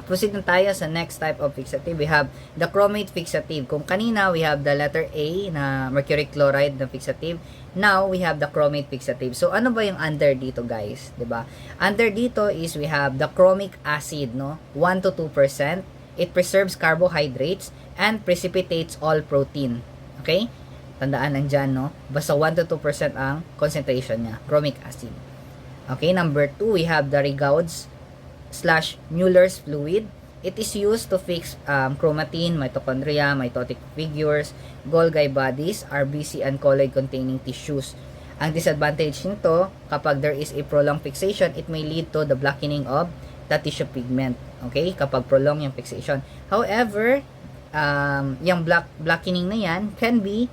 proceed na tayo sa next type of fixative. We have the chromate fixative. Kung kanina, we have the letter A na mercury chloride na fixative. Now, we have the chromate fixative. So, ano ba yung under dito, guys? 'Di ba? Under dito is we have the chromic acid, no? 1 to 2%. It preserves carbohydrates and precipitates all protein. Okay? Tandaan lang dyan, no? Basta 1 to 2% ang concentration niya. Chromic acid. Okay, number 2, we have the Rigaud's / Mueller's fluid. It is used to fix chromatin, mitochondria, mitotic figures, Golgi bodies, RBC, and colloid-containing tissues. Ang disadvantage nito, kapag there is a prolonged fixation, it may lead to the blackening of the tissue pigment. Okay? Kapag prolonged yung fixation. However, yung blackening na yan can be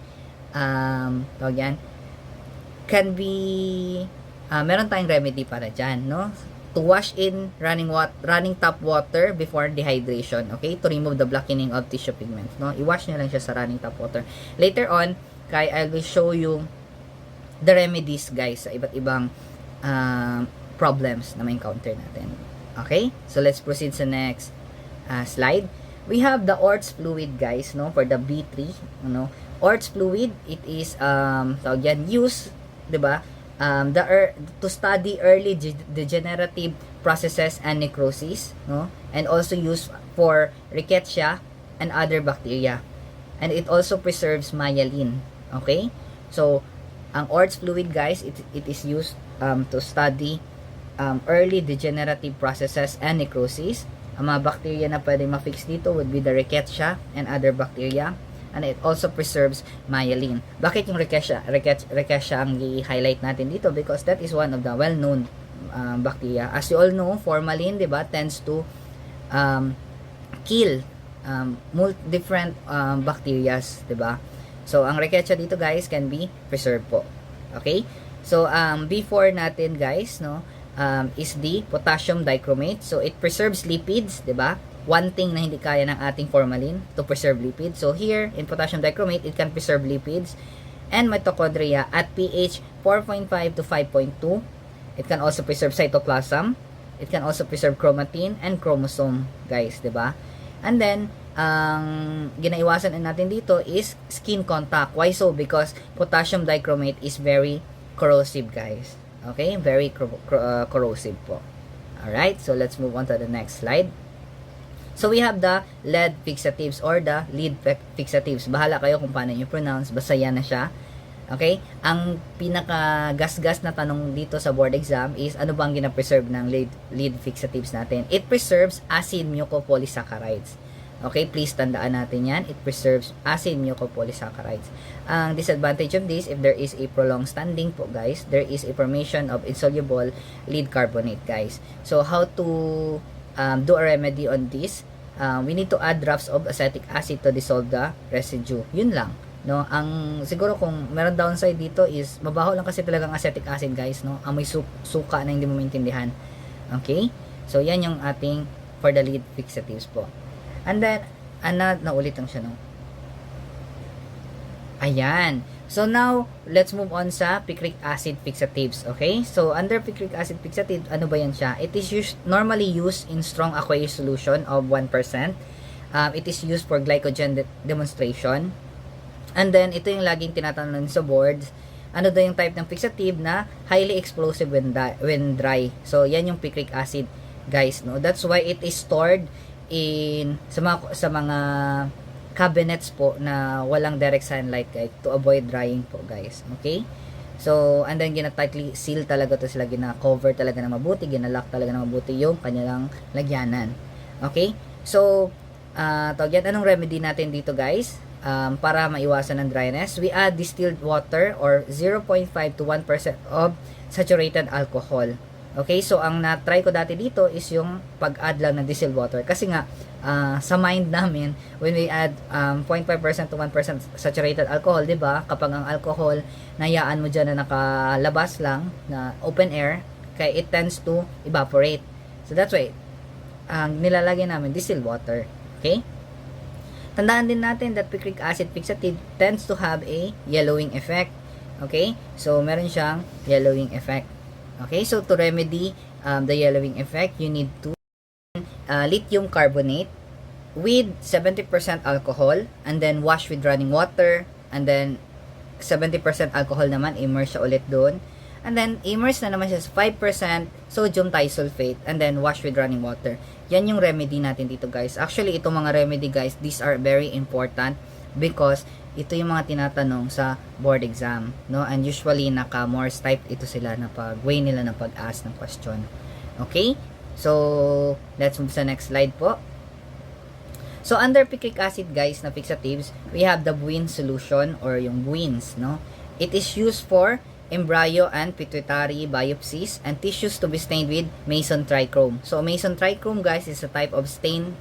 meron tayong remedy para dyan, no? To wash in running tap water before dehydration, okay? To remove the blackening of tissue pigments, no? I-wash nyo lang siya sa running tap water. Later on, I will show you the remedies, guys, sa iba't ibang problems na may encounter natin. Okay? So, let's proceed sa next slide. We have the Orts fluid, guys, no? For the B3, no? Orts fluid, it is used, 'di ba? To study early degenerative processes and necrosis, no? And also used for rickettsia and other bacteria. And it also preserves myelin. Okay? So, ang Orts fluid, guys, it is used to study early degenerative processes and necrosis. Ang mga bacteria na pwedeng ma-fix dito would be the rickettsia and other bacteria. And it also preserves myelin. Bakit yung rickettsia ang i-highlight natin dito? Because that is one of the well-known bacteria. As you all know, formalin, 'di ba, tends to kill different bacterias, 'di ba? So, ang rickettsia dito, guys, can be preserved po. Okay? So, before natin, guys, no, is the potassium dichromate. So, it preserves lipids, 'di ba? One thing na hindi kaya ng ating formalin to preserve lipids. So here, in potassium dichromate, it can preserve lipids and mitochondria at pH 4.5 to 5.2. It can also preserve cytoplasm. It can also preserve chromatin and chromosome, guys, 'di ba? And then, ang ginaiwasan natin dito is skin contact. Why so? Because potassium dichromate is very corrosive, guys. Okay? Very corrosive po. Alright, so let's move on to the next slide. So, we have the lead fixatives or the lead fixatives. Bahala kayo kung paano nyo pronounce. Basta yan na siya. Okay? Ang pinaka-gas-gas na tanong dito sa board exam is, ano bang gina-preserve ng lead fixatives natin? It preserves acid mucopolysaccharides. Okay? Please tandaan natin yan. It preserves acid mucopolysaccharides. Ang disadvantage of this, if there is a prolonged standing po, guys, there is a formation of insoluble lead carbonate, guys. So, how to do a remedy on this? We need to add drops of acetic acid to dissolve the residue. Yun lang, no? Ang siguro kung meron downside dito is mabaho lang kasi talagang acetic acid, guys, no? Amoy suka na hindi mo maintindihan. Okay? So yan yung ating for the lead fixatives po. And then naulit lang siya, no? Ayan. So now, let's move on sa picric acid fixatives, okay? So, under picric acid fixative, ano ba yan siya? It is normally used in strong aqueous solution of 1%. It is used for glycogen demonstration. And then, ito yung laging tinatanong sa boards. Ano daw yung type ng fixative na highly explosive when dry. So, yan yung picric acid, guys, no? That's why it is stored in sa mga cabinets po na walang direct sunlight, guys, to avoid drying po, guys. Okay? So, and then gina-tightly seal talaga to sila, gina-cover talaga na mabuti, gina-lock talaga na mabuti yung kanilang lagyanan. Okay? So, tawag yan, anong remedy natin dito, guys? Para maiwasan ng dryness, we add distilled water or 0.5 to 1% of saturated alcohol. Okay? So, ang na-try ko dati dito is yung pag-add lang ng distilled water. Kasi nga, sa mind namin, when we add 0.5% to 1% saturated alcohol, 'di ba? Kapag ang alcohol nayaan mo diyan na nakalabas lang na open air, kaya it tends to evaporate. So that's why ang nilalagay namin distilled water. Okay? Tandaan din natin that picric acid fixative tends to have a yellowing effect. Okay? So meron siyang yellowing effect. Okay? So to remedy the yellowing effect, you need to lithium carbonate with 70% alcohol and then wash with running water and then 70% alcohol naman, immerse siya ulit doon and then immerse na naman siya sa 5% sodium thiosulfate and then wash with running water. Yan yung remedy natin dito, guys. Actually, itong mga remedy, guys, these are very important because ito yung mga tinatanong sa board exam, no? And usually naka-Morse type ito sila na pag-way nila ng pag-ask ng question. Okay? So, let's move sa next slide po. So, under picric acid, guys, na fixatives, we have the Buin solution or yung Buins, no? It is used for embryo and pituitary biopsies and tissues to be stained with Mason trichrome. So, Mason trichrome, guys, is a type of stain,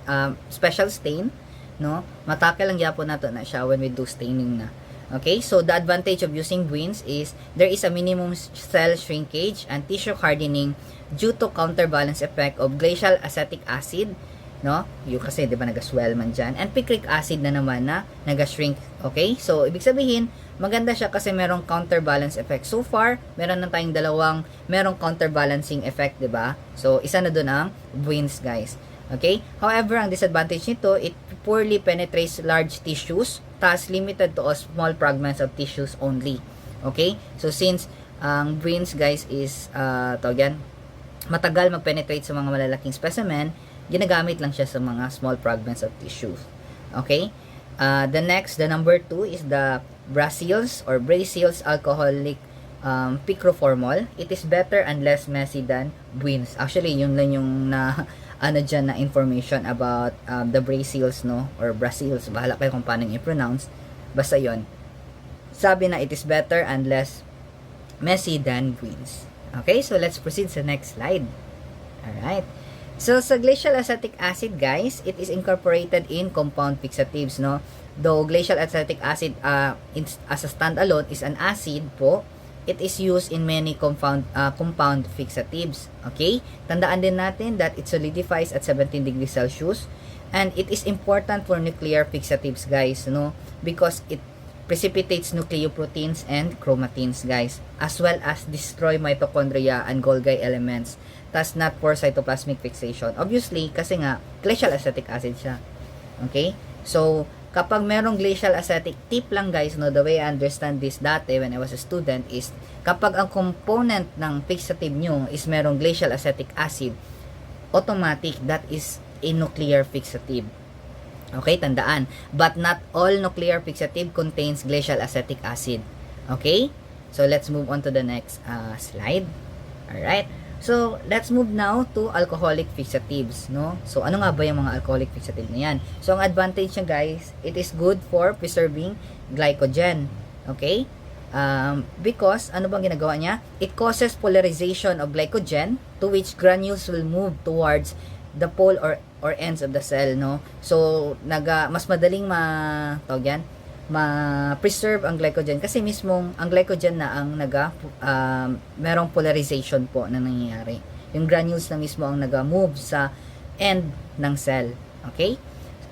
special stain, no? Matake lang yapon nato na siya when we do staining na. Okay, so the advantage of using Buins is there is a minimum cell shrinkage and tissue hardening due to counterbalance effect of glacial acetic acid, no? Yung kasi 'di ba naga-swell man diyan, and picric acid na naman na naga-shrink. Okay? So ibig sabihin, maganda siya kasi merong counterbalance effect. So far, meron na tayong merong counterbalancing effect, 'di ba? So isa na doon ang Buins, guys. Okay? However, ang disadvantage nito, it poorly penetrates large tissues, thus limited to small fragments of tissues only. Okay? So since ang Buins, guys, is matagal mag-penetrate sa mga malalaking specimen, ginagamit lang siya sa mga small fragments of tissues. Okay? The number 2 is the Brazils or Brazils alcoholic picroformol. It is better and less messy than Buins. Actually, yun lang yung dyan na information about the Brazils, no? Or Brazils. Bahala kayo kung paano i-pronounce. Basta yun. Sabi na it is better and less messy than Buins. Okay, so let's proceed sa next slide. Alright. So, sa glacial acetic acid, guys, it is incorporated in compound fixatives, no? Though glacial acetic acid as a standalone is an acid po, it is used in many compound fixatives. Okay? Tandaan din natin that it solidifies at 17 degrees Celsius and it is important for nuclear fixatives, guys, no? Because it precipitates nucleoproteins and chromatins, guys, as well as destroy mitochondria and Golgi elements, thus not for cytoplasmic fixation. Obviously, kasi nga, glacial acetic acid siya. Okay? So, kapag merong glacial acetic, tip lang, guys, no, the way I understand this dati when I was a student is, kapag ang component ng fixative nyo is merong glacial acetic acid, automatic, that is a nuclear fixative. Okay, tandaan. But not all nuclear fixative contains glacial acetic acid. Okay? So, let's move on to the next slide. Alright. So, let's move now to alcoholic fixatives, no? So, ano nga ba yung mga alcoholic fixative na yan? So, ang advantage niya, guys, it is good for preserving glycogen. Okay? Because, ano bang ginagawa niya? It causes polarization of glycogen to which granules will move towards the pole or ends of the cell, no? So, mas madaling ma-preserve ang glycogen kasi mismong ang glycogen na ang merong polarization po na nangyayari. Yung granules na mismo ang move sa end ng cell. Okay?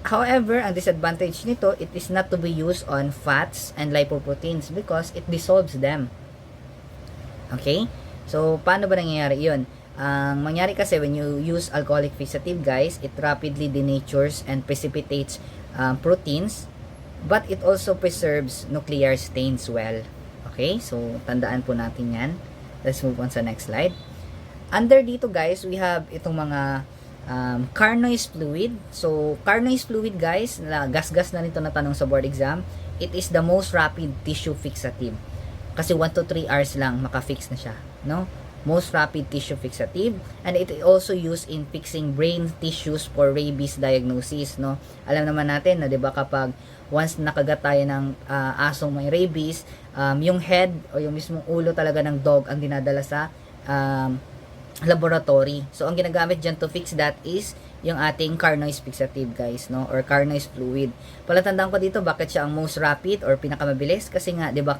However, ang disadvantage nito, it is not to be used on fats and lipoproteins because it dissolves them. Okay? So, paano ba nangyayari yun? Ang mangyari kasi when you use alcoholic fixative, guys, it rapidly denatures and precipitates proteins, but it also preserves nuclear stains well. Okay, so tandaan po natin yan. Let's move on sa next slide. Under dito, guys, we have itong mga carnoise fluid. So carnoise fluid, guys, na gas-gas na nito na tanong sa board exam, it is the most rapid tissue fixative. Kasi 1 to 3 hours lang makafix na siya, no? Most rapid tissue fixative, and it is also used in fixing brain tissues for rabies diagnosis, no? Alam naman natin na 'di ba, kapag once nakagat tayo ng asong may rabies, yung head o yung mismong ulo talaga ng dog ang dinadala sa laboratory. So ang ginagamit diyan to fix that is yung ating carnoise fixative, guys, no, or carnoise fluid. Palatandaan ko dito bakit siya ang most rapid or pinakamabilis, kasi nga 'di ba,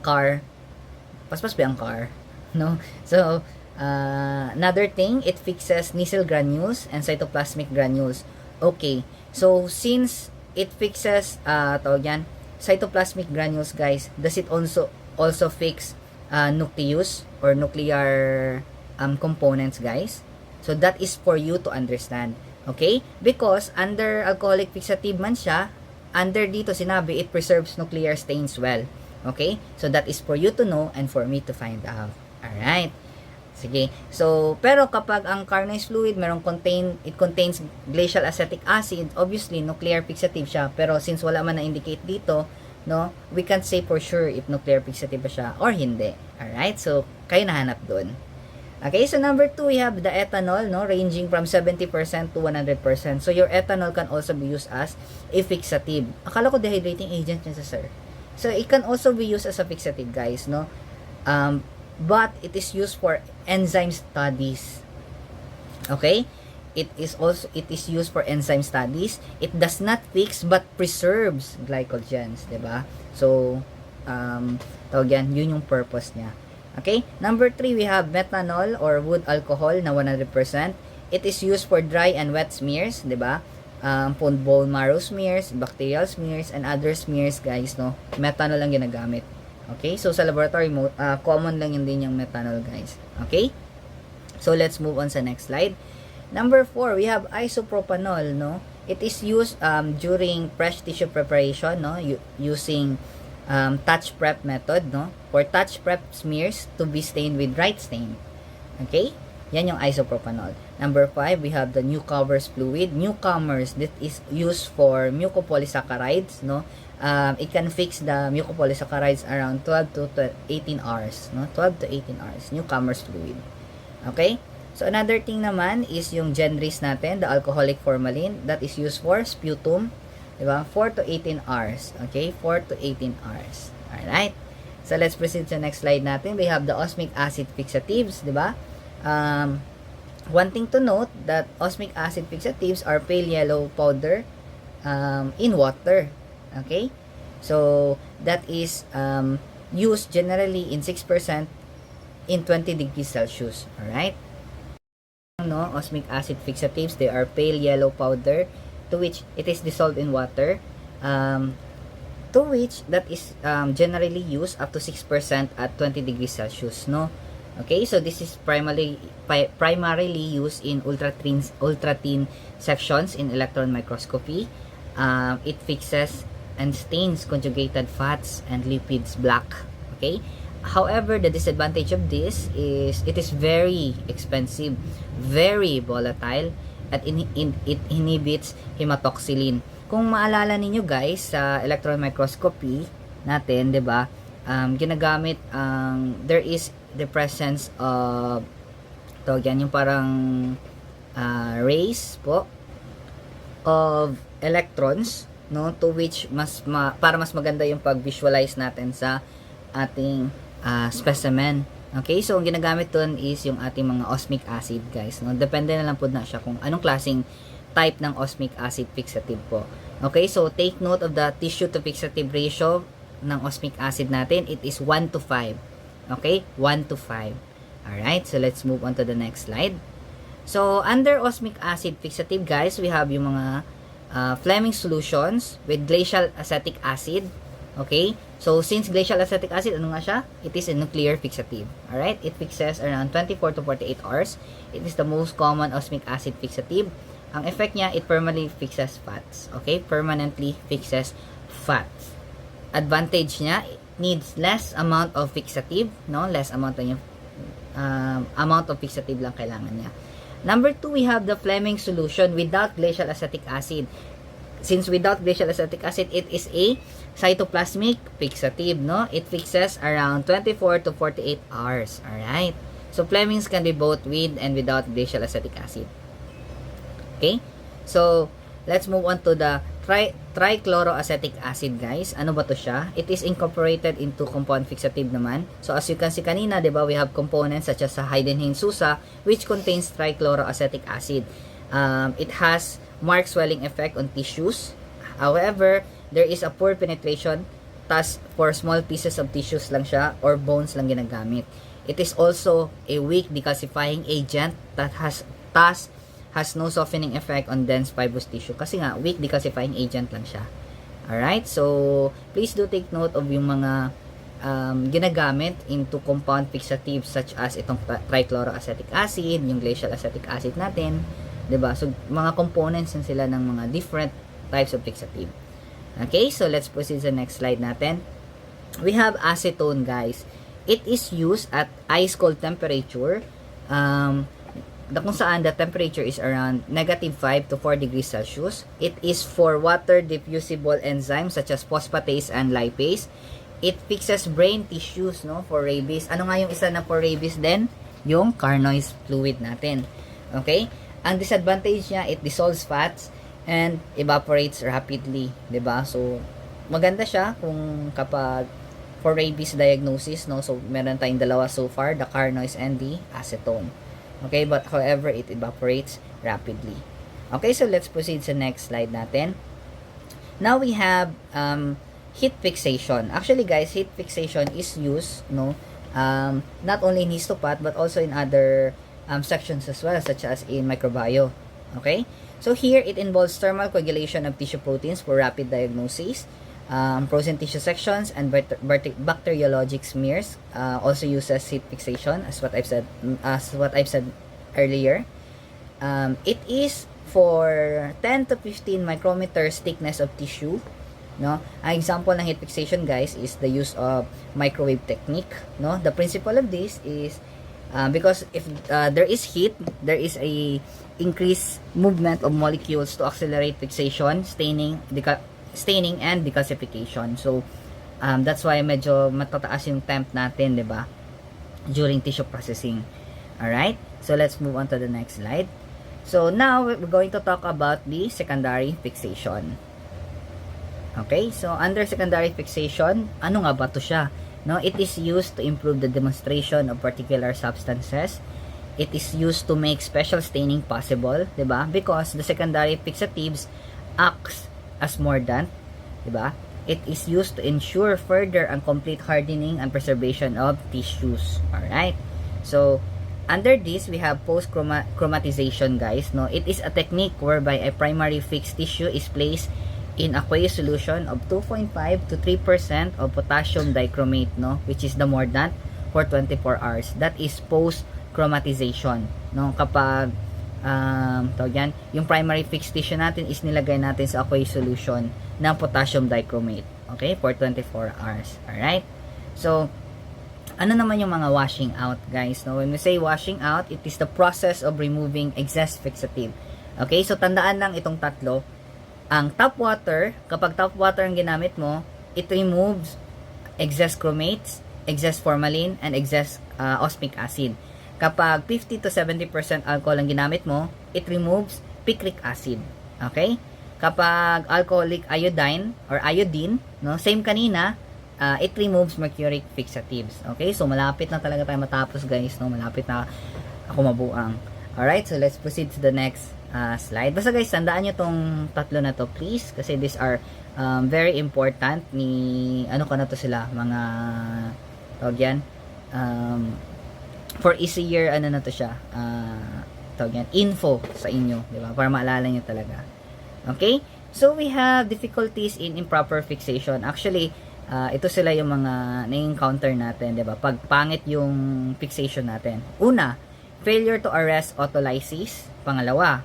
paspas ba ang car, no? So another thing, it fixes Nissl granules and cytoplasmic granules. Okay, so since it fixes tawag yan, cytoplasmic granules, guys, does it also fix nucleus or nuclear components, guys? So that is for you to understand, okay? Because under alcoholic fixative man siya, under dito sinabi it preserves nuclear stains well. Okay, so that is for you to know and for me to find out. Alright. Sige. So, pero kapag ang carnoise fluid, it contains glacial acetic acid, obviously, nuclear fixative siya. Pero since wala man na-indicate dito, no, we can't say for sure if nuclear fixative ba siya or hindi. Alright? So, kayo nahanap dun. Okay, so number 2, we have the ethanol, no, ranging from 70% to 100%. So, your ethanol can also be used as a fixative. Akala ko dehydrating agent niya sa sir. So, it can also be used as a fixative, guys, no? But it is used for enzyme studies. Okay? It is used for enzyme studies. It does not fix but preserves glycogens, 'di ba? So tawag yan, yun yung purpose niya. Okay? Number 3, we have methanol or wood alcohol na 100%. It is used for dry and wet smears, 'di ba? Bone marrow smears, bacterial smears, and other smears, guys, no? Methanol lang ginagamit. Okay, so sa laboratory common lang yun din yung methanol, guys. Okay, so let's move on sa next slide. Number 4, we have isopropanol, no? It is used during fresh tissue preparation, no, using touch prep method, no, for touch prep smears to be stained with right stain. Okay, yan yung isopropanol. Number 5, we have the newcomers fluid. Newcomers, that is used for mucopolysaccharides, no. It can fix the mucopolysaccharides around 12 to 18 hours, no? 12 to 18 hours, newcomers fluid. Okay? So, another thing naman is yung Genris natin, the alcoholic formalin, that is used for sputum, diba? 4 to 18 hours. Okay? 4 to 18 hours. Alright? So, let's proceed to the next slide natin. We have the osmic acid fixatives, diba? One thing to note that osmic acid fixatives are pale yellow powder in water. Okay, so that is used generally in 6% in 20 degrees Celsius. Alright, no, osmic acid fixatives, they are pale yellow powder to which it is dissolved in water, to which that is generally used up to 6% at 20 degrees Celsius, no. Okay, so this is primarily used in ultra thin sections in electron microscopy. It fixes and stains conjugated fats and lipids black. Okay, however, the disadvantage of this is it is very expensive, very volatile, at it inhibits hematoxylin. Kung maalala ninyo, guys, sa electron microscopy natin, 'di ba, ginagamit there is the presence of yan, yung parang rays po of electrons, no, to which para mas maganda yung pag-visualize natin sa ating specimen. Okay, so ang ginagamit dun is yung ating mga osmic acid, guys, no. Depende na lang po na siya kung anong klaseng type ng osmic acid fixative po. Okay, so take note of the tissue to fixative ratio ng osmic acid natin. It is 1 to 5. Okay, 1 to 5. Alright, so let's move on to the next slide. So under osmic acid fixative, guys, we have yung mga Fleming solutions with glacial acetic acid, Okay? So, since glacial acetic acid, ano nga siya? It is a nuclear fixative. Alright? It fixes around 24 to 48 hours. It is the most common osmic acid fixative. Ang effect niya, it permanently fixes fats. Okay? Permanently fixes fats. Advantage niya, it needs less amount of fixative. No? Less amount of amount of fixative lang kailangan niya. Number 2, we have the Fleming solution without glacial acetic acid. Since without glacial acetic acid, it is a cytoplasmic fixative, no? It fixes around 24 to 48 hours. Alright? So, Fleming's can be both with and without glacial acetic acid. Okay? So, let's move on to the trichloroacetic acid, guys. Ano ba to siya? It is incorporated into compound fixative naman. So, as you can see kanina, diba, we have components such as sa Heidenhain-Sousa, which contains trichloroacetic acid. It has marked swelling effect on tissues. However, there is a poor penetration, thus for small pieces of tissues lang siya or bones lang ginagamit. It is also a weak decalcifying agent that has no softening effect on dense fibrous tissue kasi nga weak decalcifying agent lang siya. Alright, so please do take note of yung mga ginagamit into compound fixatives such as itong trichloroacetic acid, yung glacial acetic acid natin. 'Di ba? So, mga components yan sila ng mga different types of fixative. Okay, so let's proceed sa next slide natin. We have acetone, guys. It is used at ice cold temperature. Kung saan the temperature is around -5 to 4 degrees Celsius. It is for water diffusible enzymes such as phosphatase and lipase. It fixes brain tissues, no, for rabies. Ano nga yung isa na for rabies din? Yung Carnoy's fluid natin. Okay? Ang disadvantage niya, it dissolves fats and evaporates rapidly, 'di ba? So, maganda siya kung kapag for rabies diagnosis, no? So, meron tayong dalawa so far, the Carnoy's and the acetone. Okay, but however, it evaporates rapidly. Okay, so let's proceed sa next slide natin. Now we have heat fixation. Actually, guys, heat fixation is used, no, not only in histopath but also in other sections as well, such as in microbio. Okay? So here, it involves thermal coagulation of tissue proteins for rapid diagnosis, frozen tissue sections, and bacteriologic smears. Also uses heat fixation, as what I've said earlier. It is for 10 to 15 micrometers thickness of tissue. No? Ang example ng heat fixation, guys, is the use of microwave technique. No? The principle of this is because if there is heat, there is a increased movement of molecules to accelerate fixation, staining and decalcification. So, that's why medyo matataas yung temp natin, 'di ba? During tissue processing. Alright? So, let's move on to the next slide. So, now, we're going to talk about the secondary fixation. Okay? So, under secondary fixation, ano nga ba to siya? No, it is used to improve the demonstration of particular substances. It is used to make special staining possible, 'di ba? Because the secondary fixatives acts as mordant, 'di ba? It is used to ensure further and complete hardening and preservation of tissues. All right? So, under this, we have post-chromatization, guys, no? It is a technique whereby a primary fixed tissue is placed in aqueous solution of 2.5 to 3% of potassium dichromate, no, which is the mordant, for 24 hours. That is post-chromatization, no? Kapag yung primary fixed tissue natin is nilagay natin sa aqueous solution ng potassium dichromate, okay, for 24 hours. Alright? So, ano naman yung mga washing out, guys? No? When we say washing out, it is the process of removing excess fixative. Okay? So, tandaan lang itong tatlo. Ang tap water, kapag tap water ang ginamit mo, it removes excess chromates, excess formalin, and excess osmic acid. Kapag 50 to 70% alcohol ang ginamit mo, it removes picric acid. Okay? Kapag alcoholic iodine or iodine, no, same kanina, it removes mercuric fixatives. Okay? So, malapit na talaga tayo matapos, guys. No? Malapit na ako mabuang. Alright? So, let's proceed to the next slide. Basta, guys, tandaan nyo tong tatlo na to, please. Kasi these are very important ni, ano ka na to sila, mga, tawag yan, for easier, ano na to siya, tawag yan, info sa inyo. Diba? Para maalala nyo talaga. Okay? So, we have difficulties in improper fixation. Actually, ito sila yung mga na-encounter natin, 'di ba? Pag pangit yung fixation natin. Una, failure to arrest autolysis. Pangalawa,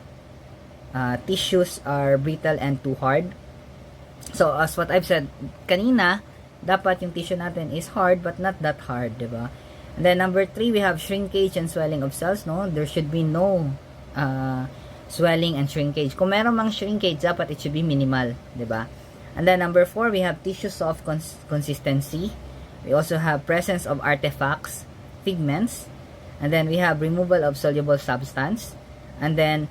tissues are brittle and too hard. So, as what I've said kanina, dapat yung tissue natin is hard but not that hard, di ba? And then, number 3, we have shrinkage and swelling of cells, no? There should be no swelling and shrinkage. Kung meron mang shrinkage, dapat it should be minimal, di ba? And then, number 4, we have tissue soft consistency. We also have presence of artifacts, pigments. And then, we have removal of soluble substance. And then,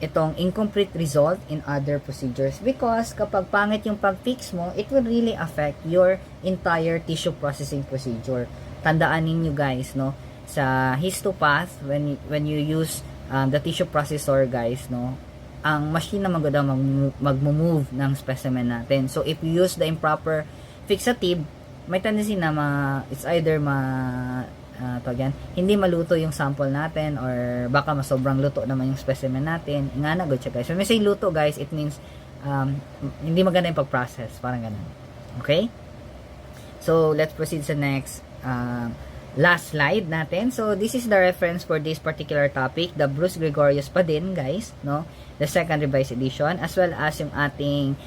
itong incomplete result in other procedures because kapag pangit yung pag-fix mo, it will really affect your entire tissue processing procedure. Tandaan ninyo guys, no, sa histopath, when you use the tissue processor guys, no, ang machine na maganda mag-move ng specimen natin. So if you use the improper fixative, may tendency na it's either hindi maluto yung sample natin or baka masobrang luto naman yung specimen natin. Nga na, good siya guys. When we say luto guys, it means hindi maganda yung pag-process. Parang ganun. Okay? So, let's proceed sa next last slide natin. So, this is the reference for this particular topic. The Bruce Gregorius pa din guys. No? The second revised edition. As well as yung ating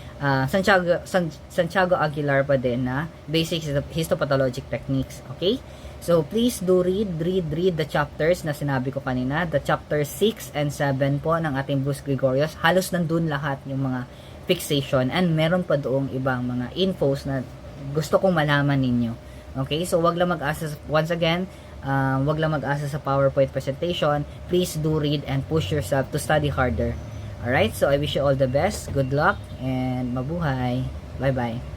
Santiago Aguilar pa din na basic histopathologic techniques. Okay? So, please do read the chapters na sinabi ko kanina. The chapter 6 and 7 po ng ating Bruce Gregorius. Halos nandun lahat yung mga fixation. And meron pa doong ibang mga infos na gusto kong malaman ninyo. Okay? So, wag lang mag-asa, once again, wag lang mag-asa sa PowerPoint presentation. Please do read and push yourself to study harder. Alright? So, I wish you all the best. Good luck and mabuhay. Bye-bye.